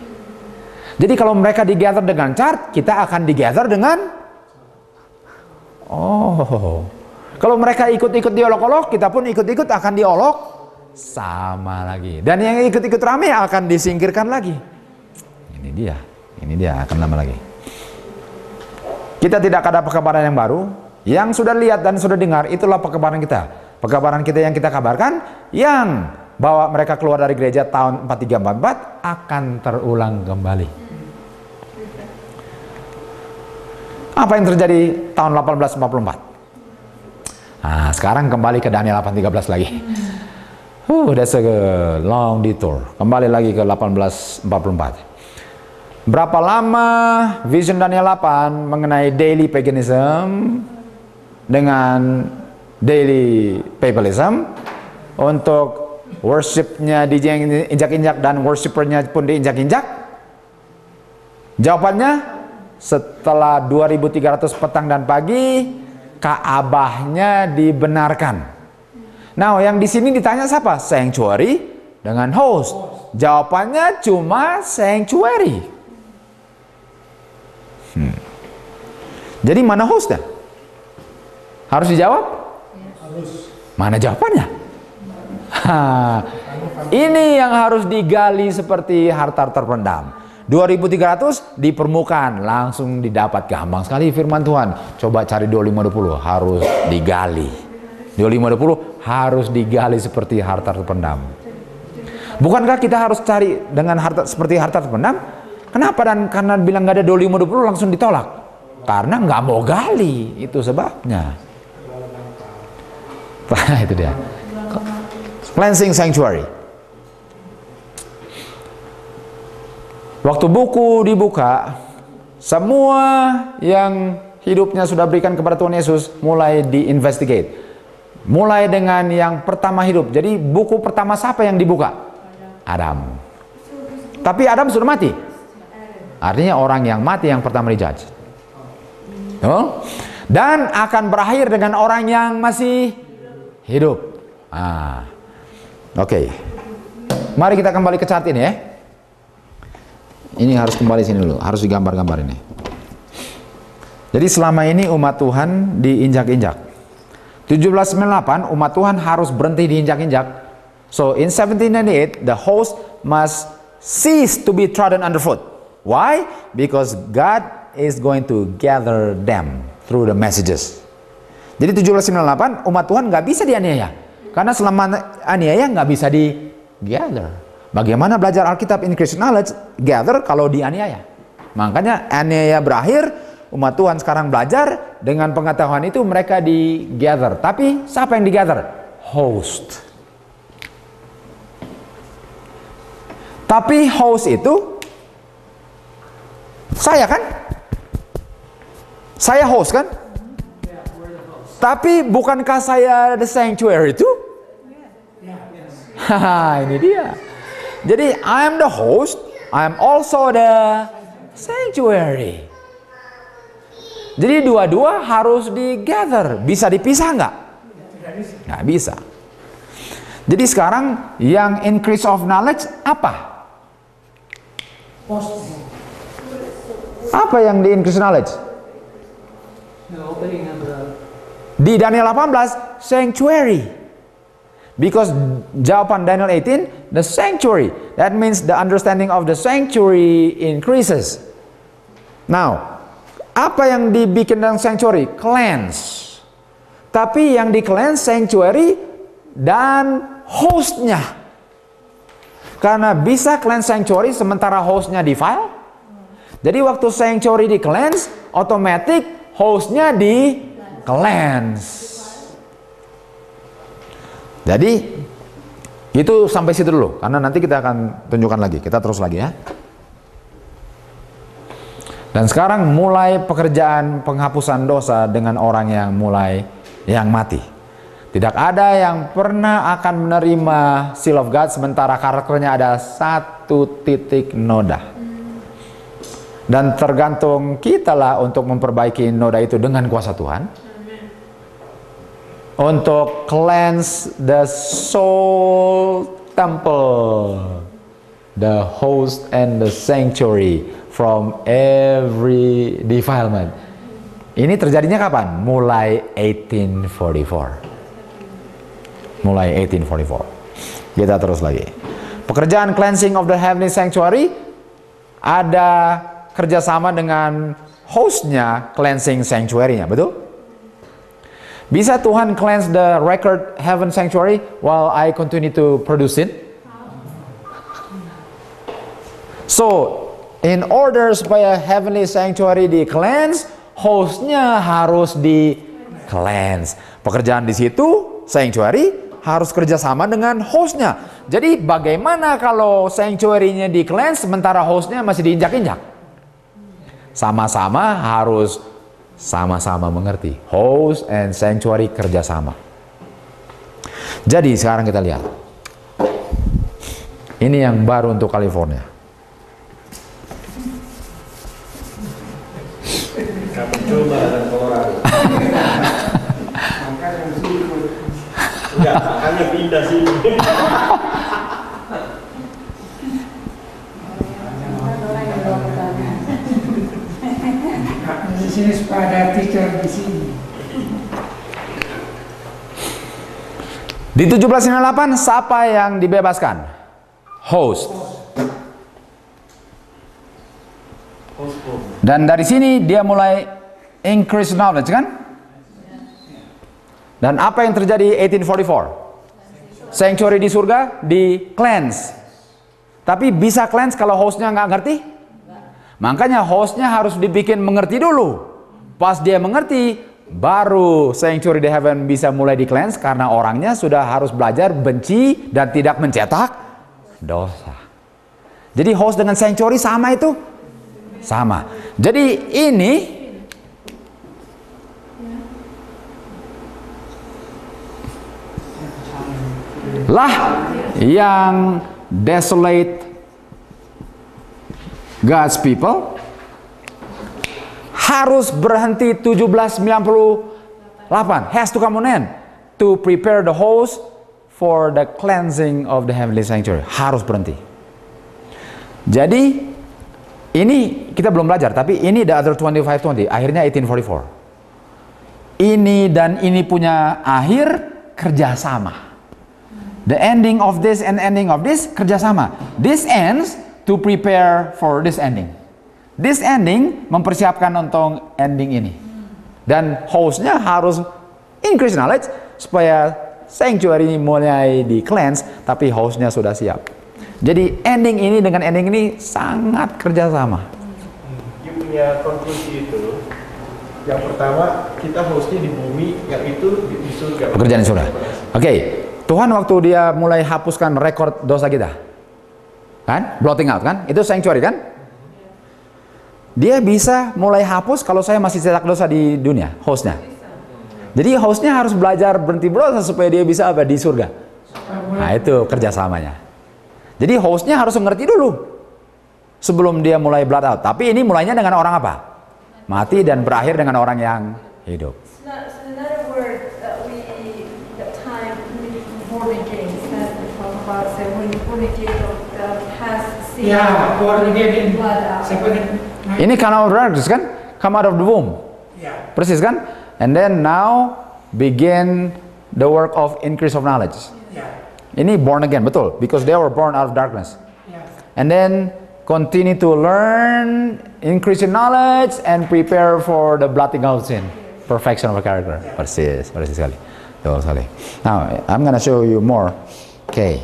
Jadi kalau mereka digather dengan chart, kita akan digather dengan kalau mereka ikut-ikut diolok-olok, kita pun ikut-ikut akan diolok sama lagi. Dan yang ikut-ikut rame akan disingkirkan lagi. Ini dia akan lama lagi. Kita tidak ada pekabaran yang baru. Yang sudah lihat dan sudah dengar, itulah pekabaran kita. Pekabaran kita yang kita kabarkan, yang bahwa mereka keluar dari gereja tahun 4344 akan terulang kembali. Apa yang terjadi tahun 1844? Nah, sekarang kembali ke Daniel 8:13 lagi. That's a long detour. Kembali lagi ke 1844. Berapa lama vision Daniel 8 mengenai daily paganism dengan daily papalism untuk worshipnya diinjak-injak dan worshipernya pun diinjak-injak? Jawabannya, setelah 2300 petang dan pagi, Ka'bahnya dibenarkan. Nah, yang di sini ditanya siapa? Sanctuary dengan host. Jawabannya cuma sanctuary. Jadi mana hostnya? Harus dijawab? Harus. Mana jawabannya? Ini yang harus digali seperti harta terpendam. 2300 di permukaan langsung didapat, gampang sekali firman Tuhan. Coba cari 2520, harus digali. 2520 harus digali seperti harta terpendam. Bukankah kita harus cari dengan harta seperti harta terpendam? Kenapa? Dan karena bilang nggak ada 2520 langsung ditolak. Karena nggak mau gali, itu sebabnya. Itu dia. Cleansing sanctuary. Waktu buku dibuka, semua yang hidupnya sudah berikan kepada Tuhan Yesus mulai diinvestigate. Mulai dengan yang pertama hidup. Jadi buku pertama siapa yang dibuka? Adam. Tapi Adam sudah mati. Artinya orang yang mati yang pertama dijudge. Dan akan berakhir dengan orang yang masih hidup. Oke. Mari kita kembali ke chart ini ya. Ini harus kembali sini dulu, harus digambar-gambar ini. Jadi selama ini umat Tuhan diinjak-injak. 1798 umat Tuhan harus berhenti diinjak-injak. So in 1798 the host must cease to be trodden underfoot. Why? Because God is going to gather them through the messages. Jadi 1798 umat Tuhan nggak bisa dianiaya. Karena selama aniaya nggak bisa di gather. Bagaimana belajar Alkitab in Christian knowledge gather kalau dianiaya? Makanya aniaya berakhir umat Tuhan sekarang belajar, dengan pengetahuan itu mereka di gather. Tapi siapa yang di gather? Host. Tapi host itu saya kan? Saya host kan? Tapi bukankah saya the sanctuary itu? Haha, ini dia. Jadi I am the host, I am also the sanctuary. Jadi dua-dua harus di-gather. Bisa dipisah nggak? Nggak bisa. Jadi sekarang yang increase of knowledge apa? Apa yang di increase knowledge? The opening of the Di Daniel 18, sanctuary. Because jawaban Daniel 18, the sanctuary. That means the understanding of the sanctuary increases. Now, apa yang dibikin dengan sanctuary? Cleanse. Tapi yang di cleanse sanctuary dan hostnya. Karena bisa cleanse sanctuary sementara hostnya defile. Jadi waktu sanctuary di cleanse, otomatis hostnya di cleanse. Jadi itu sampai situ dulu, karena nanti kita akan tunjukkan lagi. Kita terus lagi ya. Dan sekarang mulai pekerjaan penghapusan dosa dengan orang yang mati. Tidak ada yang pernah akan menerima seal of God sementara karakternya ada satu titik noda. Dan tergantung kita lah untuk memperbaiki noda itu dengan kuasa Tuhan. Untuk cleanse the soul temple, the host and the sanctuary from every defilement. Ini terjadinya kapan? Mulai 1844. Mulai 1844. Kita terus lagi. Pekerjaan cleansing of the heavenly sanctuary ada kerjasama dengan hostnya cleansing sanctuary-nya, betul? Bisa Tuhan cleanse the record heaven sanctuary while I continue to produce it? So, in order supaya heavenly sanctuary di cleanse, hostnya harus di cleanse. Pekerjaan di situ, sanctuary harus kerjasama dengan hostnya. Jadi bagaimana kalau sanctuary-nya di cleanse sementara hostnya masih diinjak-injak? Sama-sama harus sama-sama mengerti. Host and sanctuary kerjasama. Jadi sekarang kita lihat. Ini yang baru untuk California. Kamu coba dan Colorado. Enggak, makanya pindah sini. Di sini supaya ada teacher di sini. Di 1798 siapa yang dibebaskan? Host. Dan dari sini dia mulai increase knowledge kan? Dan apa yang terjadi 1844? Sanctuary di surga di cleanse. Tapi bisa cleanse kalau hostnya nggak ngerti? Makanya hostnya harus dibikin mengerti dulu. Pas dia mengerti, baru sanctuary di heaven bisa mulai di cleanse karena orangnya sudah harus belajar benci dan tidak mencetak dosa. Jadi host dengan sanctuary sama itu? Sama. Jadi ini lah yang desolate God's people harus berhenti 1798, has to come on end to prepare the host for the cleansing of the heavenly sanctuary. Harus berhenti. Jadi ini kita belum belajar, tapi ini the other 2520, akhirnya 1844. Ini dan ini punya akhir kerjasama. The ending of this and ending of this kerjasama. This ends to prepare for this ending. This ending mempersiapkan untuk ending ini. Dan hostnya harus increase knowledge supaya sanctuary ini mulai di cleanse, tapi hostnya sudah siap. Jadi ending ini dengan ending ini sangat kerjasama. Dia punya konklusi itu Yang pertama, kita hostnya di bumi, yang itu di surga. Pekerjaan di surga. Oke, Tuhan waktu dia mulai hapuskan rekor dosa kita, kan? Blotting out kan? Itu sanctuary kan? Dia bisa mulai hapus kalau saya masih cetak dosa di dunia, hostnya. Jadi hostnya harus belajar berhenti berdosa supaya dia bisa apa di surga. Nah itu kerjasamanya. Jadi hostnya harus mengerti dulu sebelum dia mulai blot out. Tapi ini mulainya dengan orang apa? Mati dan berakhir dengan orang yang hidup. So in other words, the time before we get that we talk about, so when we get past sin, Yeah, born again in blood out. separate. Ini come out of darkness kan? Come out of the womb. Yeah. Persis kan? And then now begin the work of increase of knowledge. Yeah. Ini born again, betul. Because they were born out of darkness. Yeah. And then continue to learn, increase in knowledge, and prepare for the blotting out sin. Perfection of a character. Persis sekali. Betul sekali. Now, I'm gonna show you more. Okay.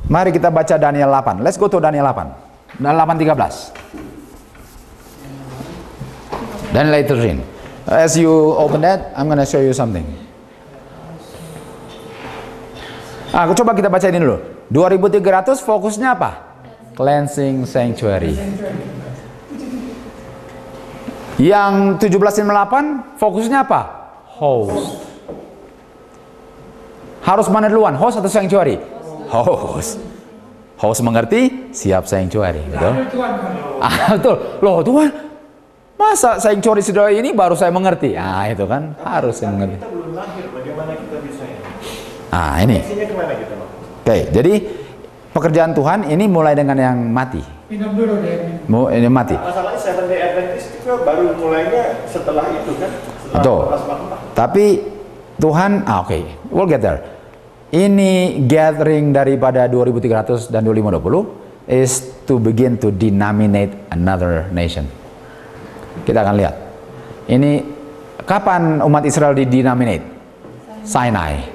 Mari kita baca Daniel 8. Let's go to Daniel 8. Daniel 8:13. Daniel 8:13. As you open that, I'm gonna show you something. Coba kita baca ini dulu. 2300 fokusnya apa? Cleansing sanctuary. Yang 1758 fokusnya apa? Host. Harus mana duluan? Host atau sanctuary? Host. Host mengerti, siap sanctuary, betul? Betul. Loh Tuhan, masa sanctuary saudara ini baru saya mengerti? Itu kan harus saya mengerti. Kita belum lahir, bagaimana kita bisa ini? Ini. Isinya kemana gitu, Pak? Oke, jadi pekerjaan Tuhan ini mulai dengan yang mati. Minum dulu deh. Ini mati. Masalahnya Seventh Day Adventist itu baru mulainya setelah itu kan? Setelah Betul. Pasmagma. Tapi Tuhan, oke, we'll get there. Ini gathering daripada 2300 dan 2520 is to begin to denominate another nation. Kita akan lihat. Ini kapan umat Israel didenominate? Sinai.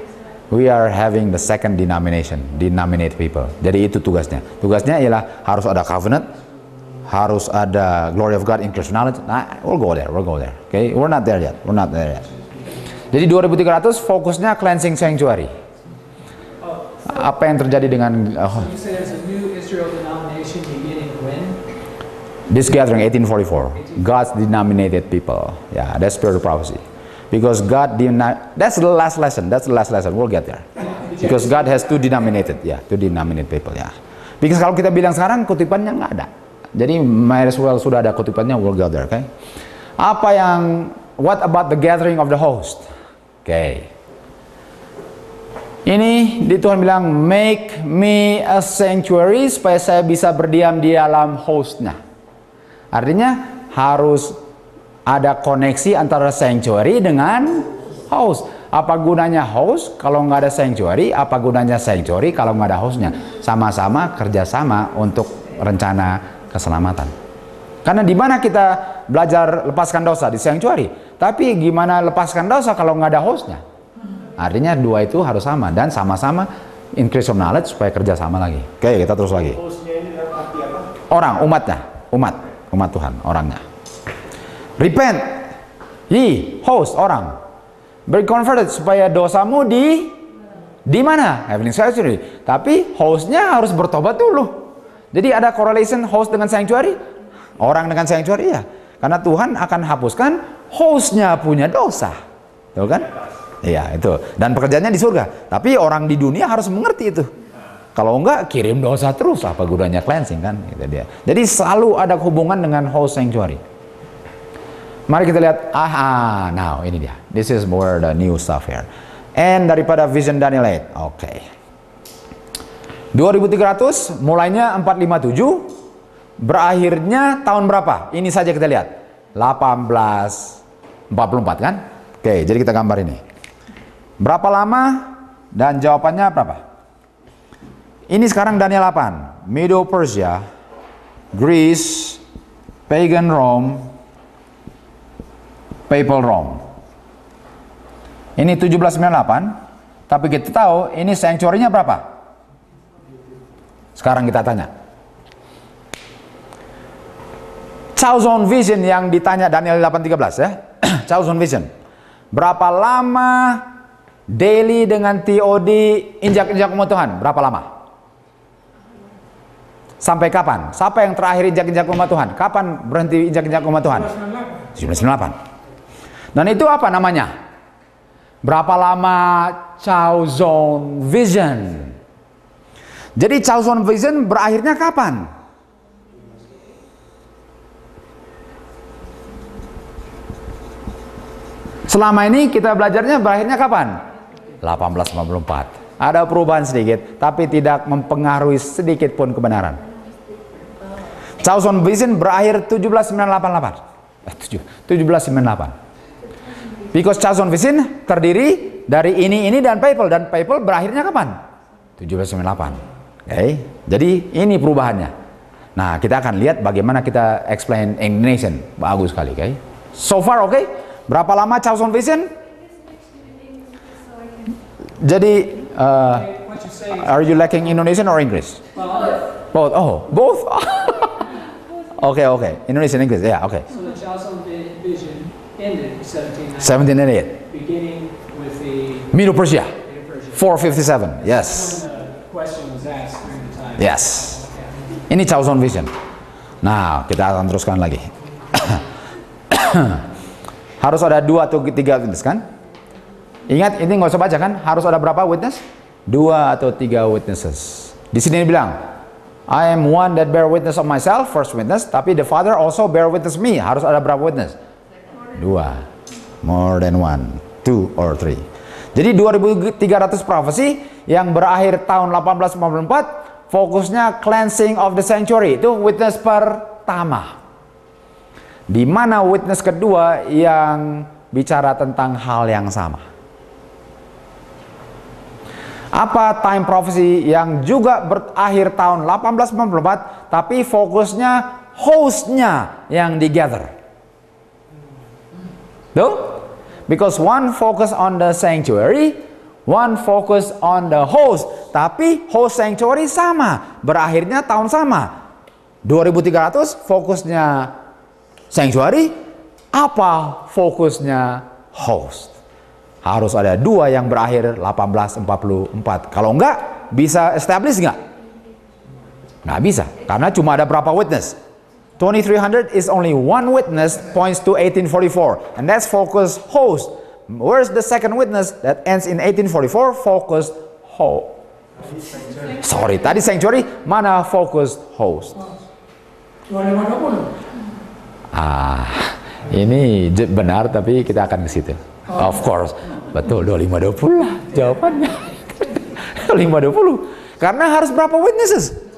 We are having the second denomination, denominate people. Jadi itu tugasnya. Tugasnya ialah harus ada covenant, harus ada glory of God, inclusive knowledge. Nah, we'll go there. Okay, we're not there yet. Jadi 2300 fokusnya cleansing sanctuary. Apa yang terjadi dengan You say there's a new Israel denomination beginning when? this gathering 1844? God's denominated people. Yeah, that's spirit of prophecy. Because God that's the last lesson. We'll get there. Because God has two denominated people. Yeah. Because kalau kita bilang sekarang kutipannya nggak ada. Jadi might as well sudah ada kutipannya. We'll go there. Okay. What about the gathering of the host? Okay. Ini di Tuhan bilang make me a sanctuary supaya saya bisa berdiam di dalam hostnya. Artinya harus ada koneksi antara sanctuary dengan host. Apa gunanya host kalau nggak ada sanctuary? Apa gunanya sanctuary kalau nggak ada hostnya? Sama-sama kerjasama untuk rencana keselamatan. Karena di mana kita belajar lepaskan dosa di sanctuary, tapi gimana lepaskan dosa kalau nggak ada hostnya? Artinya dua itu harus sama dan sama-sama increase of knowledge supaya kerjasama lagi. Oke, kita terus lagi. Hostnya ini dalam arti apa? Orang, umat Tuhan, orangnya. Repent, host, orang. Be converted supaya dosamu di mana? Heavenly sanctuary. Tapi hostnya harus bertobat dulu. Jadi ada correlation host dengan sanctuary, orang dengan sanctuary ya. Karena Tuhan akan hapuskan hostnya punya dosa, betul kan? Iya itu. Dan pekerjaannya di surga. Tapi orang di dunia harus mengerti itu. Kalau enggak kirim dosa terus, apa gunanya cleansing kan? Gitu dia. Jadi selalu ada hubungan dengan host sanctuary. Mari kita lihat, now ini dia. This is more the new stuff here. And daripada Vision Daniel 8. Oke. 2300 mulainya 457, berakhirnya tahun berapa? Ini saja kita lihat. 1844 kan? Oke, jadi kita gambar ini. Berapa lama? Dan jawabannya berapa? Ini sekarang Daniel 8. Medo Persia, Greece, Pagan Rome, Papal Rome. Ini 1798, tapi kita tahu ini sanctuary-nya berapa? Sekarang kita tanya. Chosen vision yang ditanya Daniel 8:13 ya. Chosen vision. Berapa lama daily dengan TOD injak-injak umat Tuhan? Berapa lama? Sampai kapan? Siapa yang terakhir injak-injak umat Tuhan? Kapan berhenti injak-injak umat Tuhan? 1998. Dan itu apa namanya? Berapa lama chosen vision? Jadi chosen vision berakhirnya kapan? Selama ini kita belajarnya berakhirnya kapan? 1854. Ada perubahan sedikit, tapi tidak mempengaruhi sedikit pun kebenaran. Chosen vision berakhir 1798. Because chosen vision terdiri dari ini dan papal berakhirnya kapan? 1798. Okay. Jadi ini perubahannya. Nah, kita akan lihat bagaimana kita explain Indonesian. Bagus sekali, okay? So far, okay? Berapa lama chosen vision? Jadi, are you lacking Indonesian or English? Both. Oh, both. Okay. Indonesian, English. Yeah, okay. So the chosen vision ended in 1798. beginning with the Medo-Persia. Medo-Persia. 457. Yes. When the question was asked during the time. Yes. Ini chosen vision. Nah, kita akan teruskan lagi. Harus ada 2 atau 3 witness kan? Ingat, ini nggak usah baca kan? Harus ada berapa witness? 2 atau 3 witnesses. Di sini dibilang, I am one that bear witness of myself, first witness. Tapi the Father also bear witness me. Harus ada berapa witness? 2. More than 1, 2 or 3. Jadi 2300 prophecy yang berakhir tahun 1854, fokusnya cleansing of the sanctuary. Itu witness pertama. Di mana witness kedua yang bicara tentang hal yang sama. Apa time prophecy yang juga berakhir tahun 1894, tapi fokusnya hostnya yang digather. Tuh? Because one focus on the sanctuary, one focus on the host. Tapi host sanctuary sama, berakhirnya tahun sama. 2300 fokusnya sanctuary, apa fokusnya host? Harus ada 2 yang berakhir 1844. Kalau enggak, bisa establish enggak? Nggak bisa, karena cuma ada berapa witness? 2300 is only one witness, points to 1844, and that's focus host. Where's the second witness that ends in 1844? Focus host. Sorry, tadi sanctuary, mana focus host? 2520. Ini benar, tapi kita akan ke situ. Of course, betul 2520 lah jawabannya. 2520, karena harus berapa witnesses?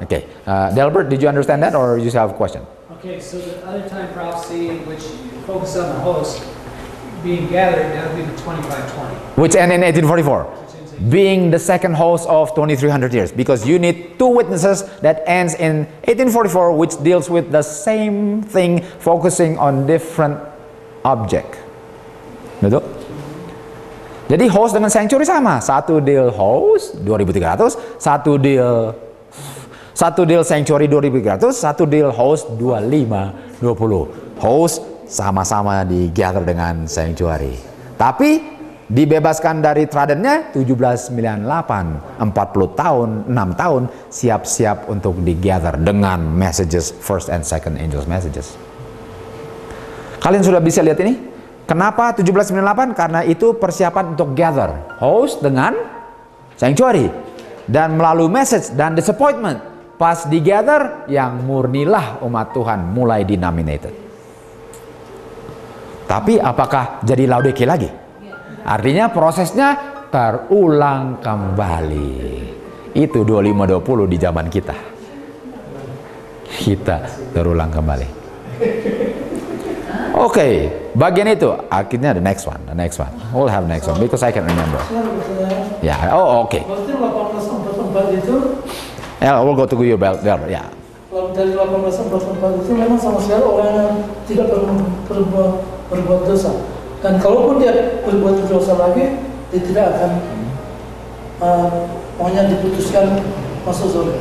Okay, Delbert, did you understand that, or you have a question? Okay, so the other time prophecy, which focused on the host being gathered, that would be the 2520. Which end in 1844, being the second host of 2300 years, because you need 2 witnesses that ends in 1844, which deals with the same thing, focusing on different object. Betul? Jadi host dengan sanctuary sama, satu deal host 2300, satu deal sanctuary 2300, satu deal host 2520. Host sama-sama di gather dengan sanctuary. Tapi dibebaskan dari tradennya 1798, 40 tahun, 6 tahun siap-siap untuk di gather dengan messages first and second angels messages. Kalian sudah bisa lihat ini? Kenapa 1798? Karena itu persiapan untuk gather host dengan sanctuary, dan melalui message dan disappointment. Pas di gather, yang murnilah umat Tuhan mulai denominated. Tapi apakah jadi Laodikia lagi? Artinya prosesnya terulang kembali. Itu 2520 di zaman kita. Kita terulang kembali. Okay, bagian itu akhirnya the next one. We'll have next one because I can remember. Yeah. Oh, okay. Berarti 1844 itu, We'll go to your belt there. Yeah. kalau dari 1844 itu memang sama sekali orang yang tidak berbuat dosa. Dan kalaupun dia berbuat dosa lagi, dia tidak akan pokoknya diputuskan masuk surga.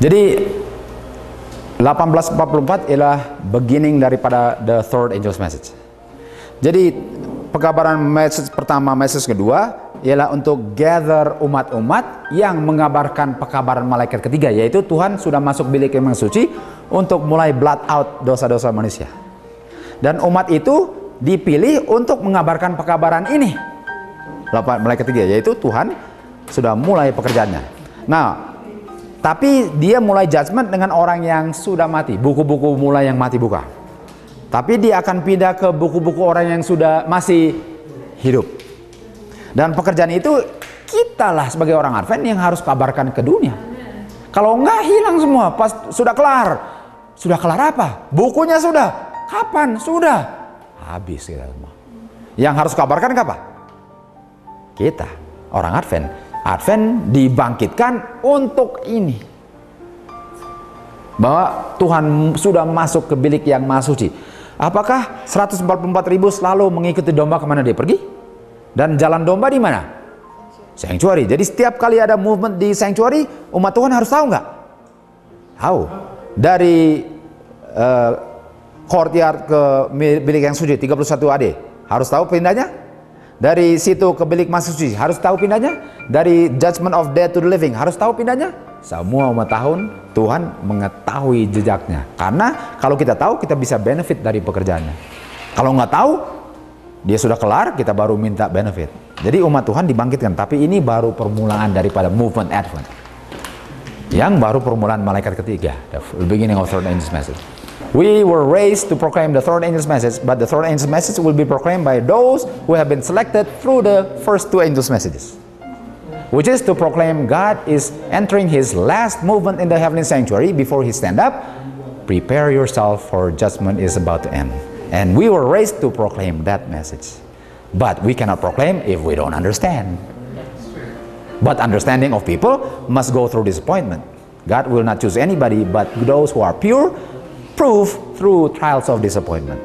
Jadi 1844 ialah beginning daripada the third angel's message. Jadi pekabaran message pertama, message kedua ialah untuk gather umat-umat yang mengabarkan pekabaran malaikat ketiga, yaitu Tuhan sudah masuk bilik yang suci untuk mulai blot out dosa-dosa manusia. Dan umat itu dipilih untuk mengabarkan pekabaran ini. Malaikat ketiga, yaitu Tuhan sudah mulai pekerjaannya. Nah, tapi dia mulai judgment dengan orang yang sudah mati. Buku-buku mulai yang mati buka. Tapi dia akan pindah ke buku-buku orang yang sudah masih hidup. Dan pekerjaan itu kitalah sebagai orang Advent yang harus kabarkan ke dunia. Kalau enggak hilang semua, pas sudah kelar. Sudah kelar apa? Bukunya sudah. Kapan? Sudah. Habis kita semua. Yang harus kabarkan apa? Kita, orang Advent. Advent dibangkitkan untuk ini. Bahwa Tuhan sudah masuk ke bilik yang maha suci. Apakah 144.000 selalu mengikuti domba kemana dia pergi? Dan jalan domba di mana? Sanctuary. Jadi setiap kali ada movement di sanctuary, umat Tuhan harus tahu nggak? Tahu. Dari courtyard ke bilik yang suci 31 AD, harus tahu pindahnya? Dari situ ke bilik maha suci, harus tahu pindahnya? Dari judgment of death to the living, harus tahu pindahnya? Semua umat Tuhan mengetahui jejaknya. Karena kalau kita tahu, kita bisa benefit dari pekerjaannya. Kalau nggak tahu, dia sudah kelar, kita baru minta benefit. Jadi umat Tuhan dibangkitkan, tapi ini baru permulaan daripada movement Advent. Yang baru permulaan malaikat ketiga, the beginning of third angel's message. We were raised to proclaim the third angel's message, but the third angel's message will be proclaimed by those who have been selected through the first two angels' messages, which is to proclaim God is entering his last movement in the heavenly sanctuary before he stand up. Prepare yourself, for judgment is about to end. And we were raised to proclaim that message. But we cannot proclaim if we don't understand. But understanding of people must go through disappointment. God will not choose anybody but those who are pure, proof through trials of disappointment.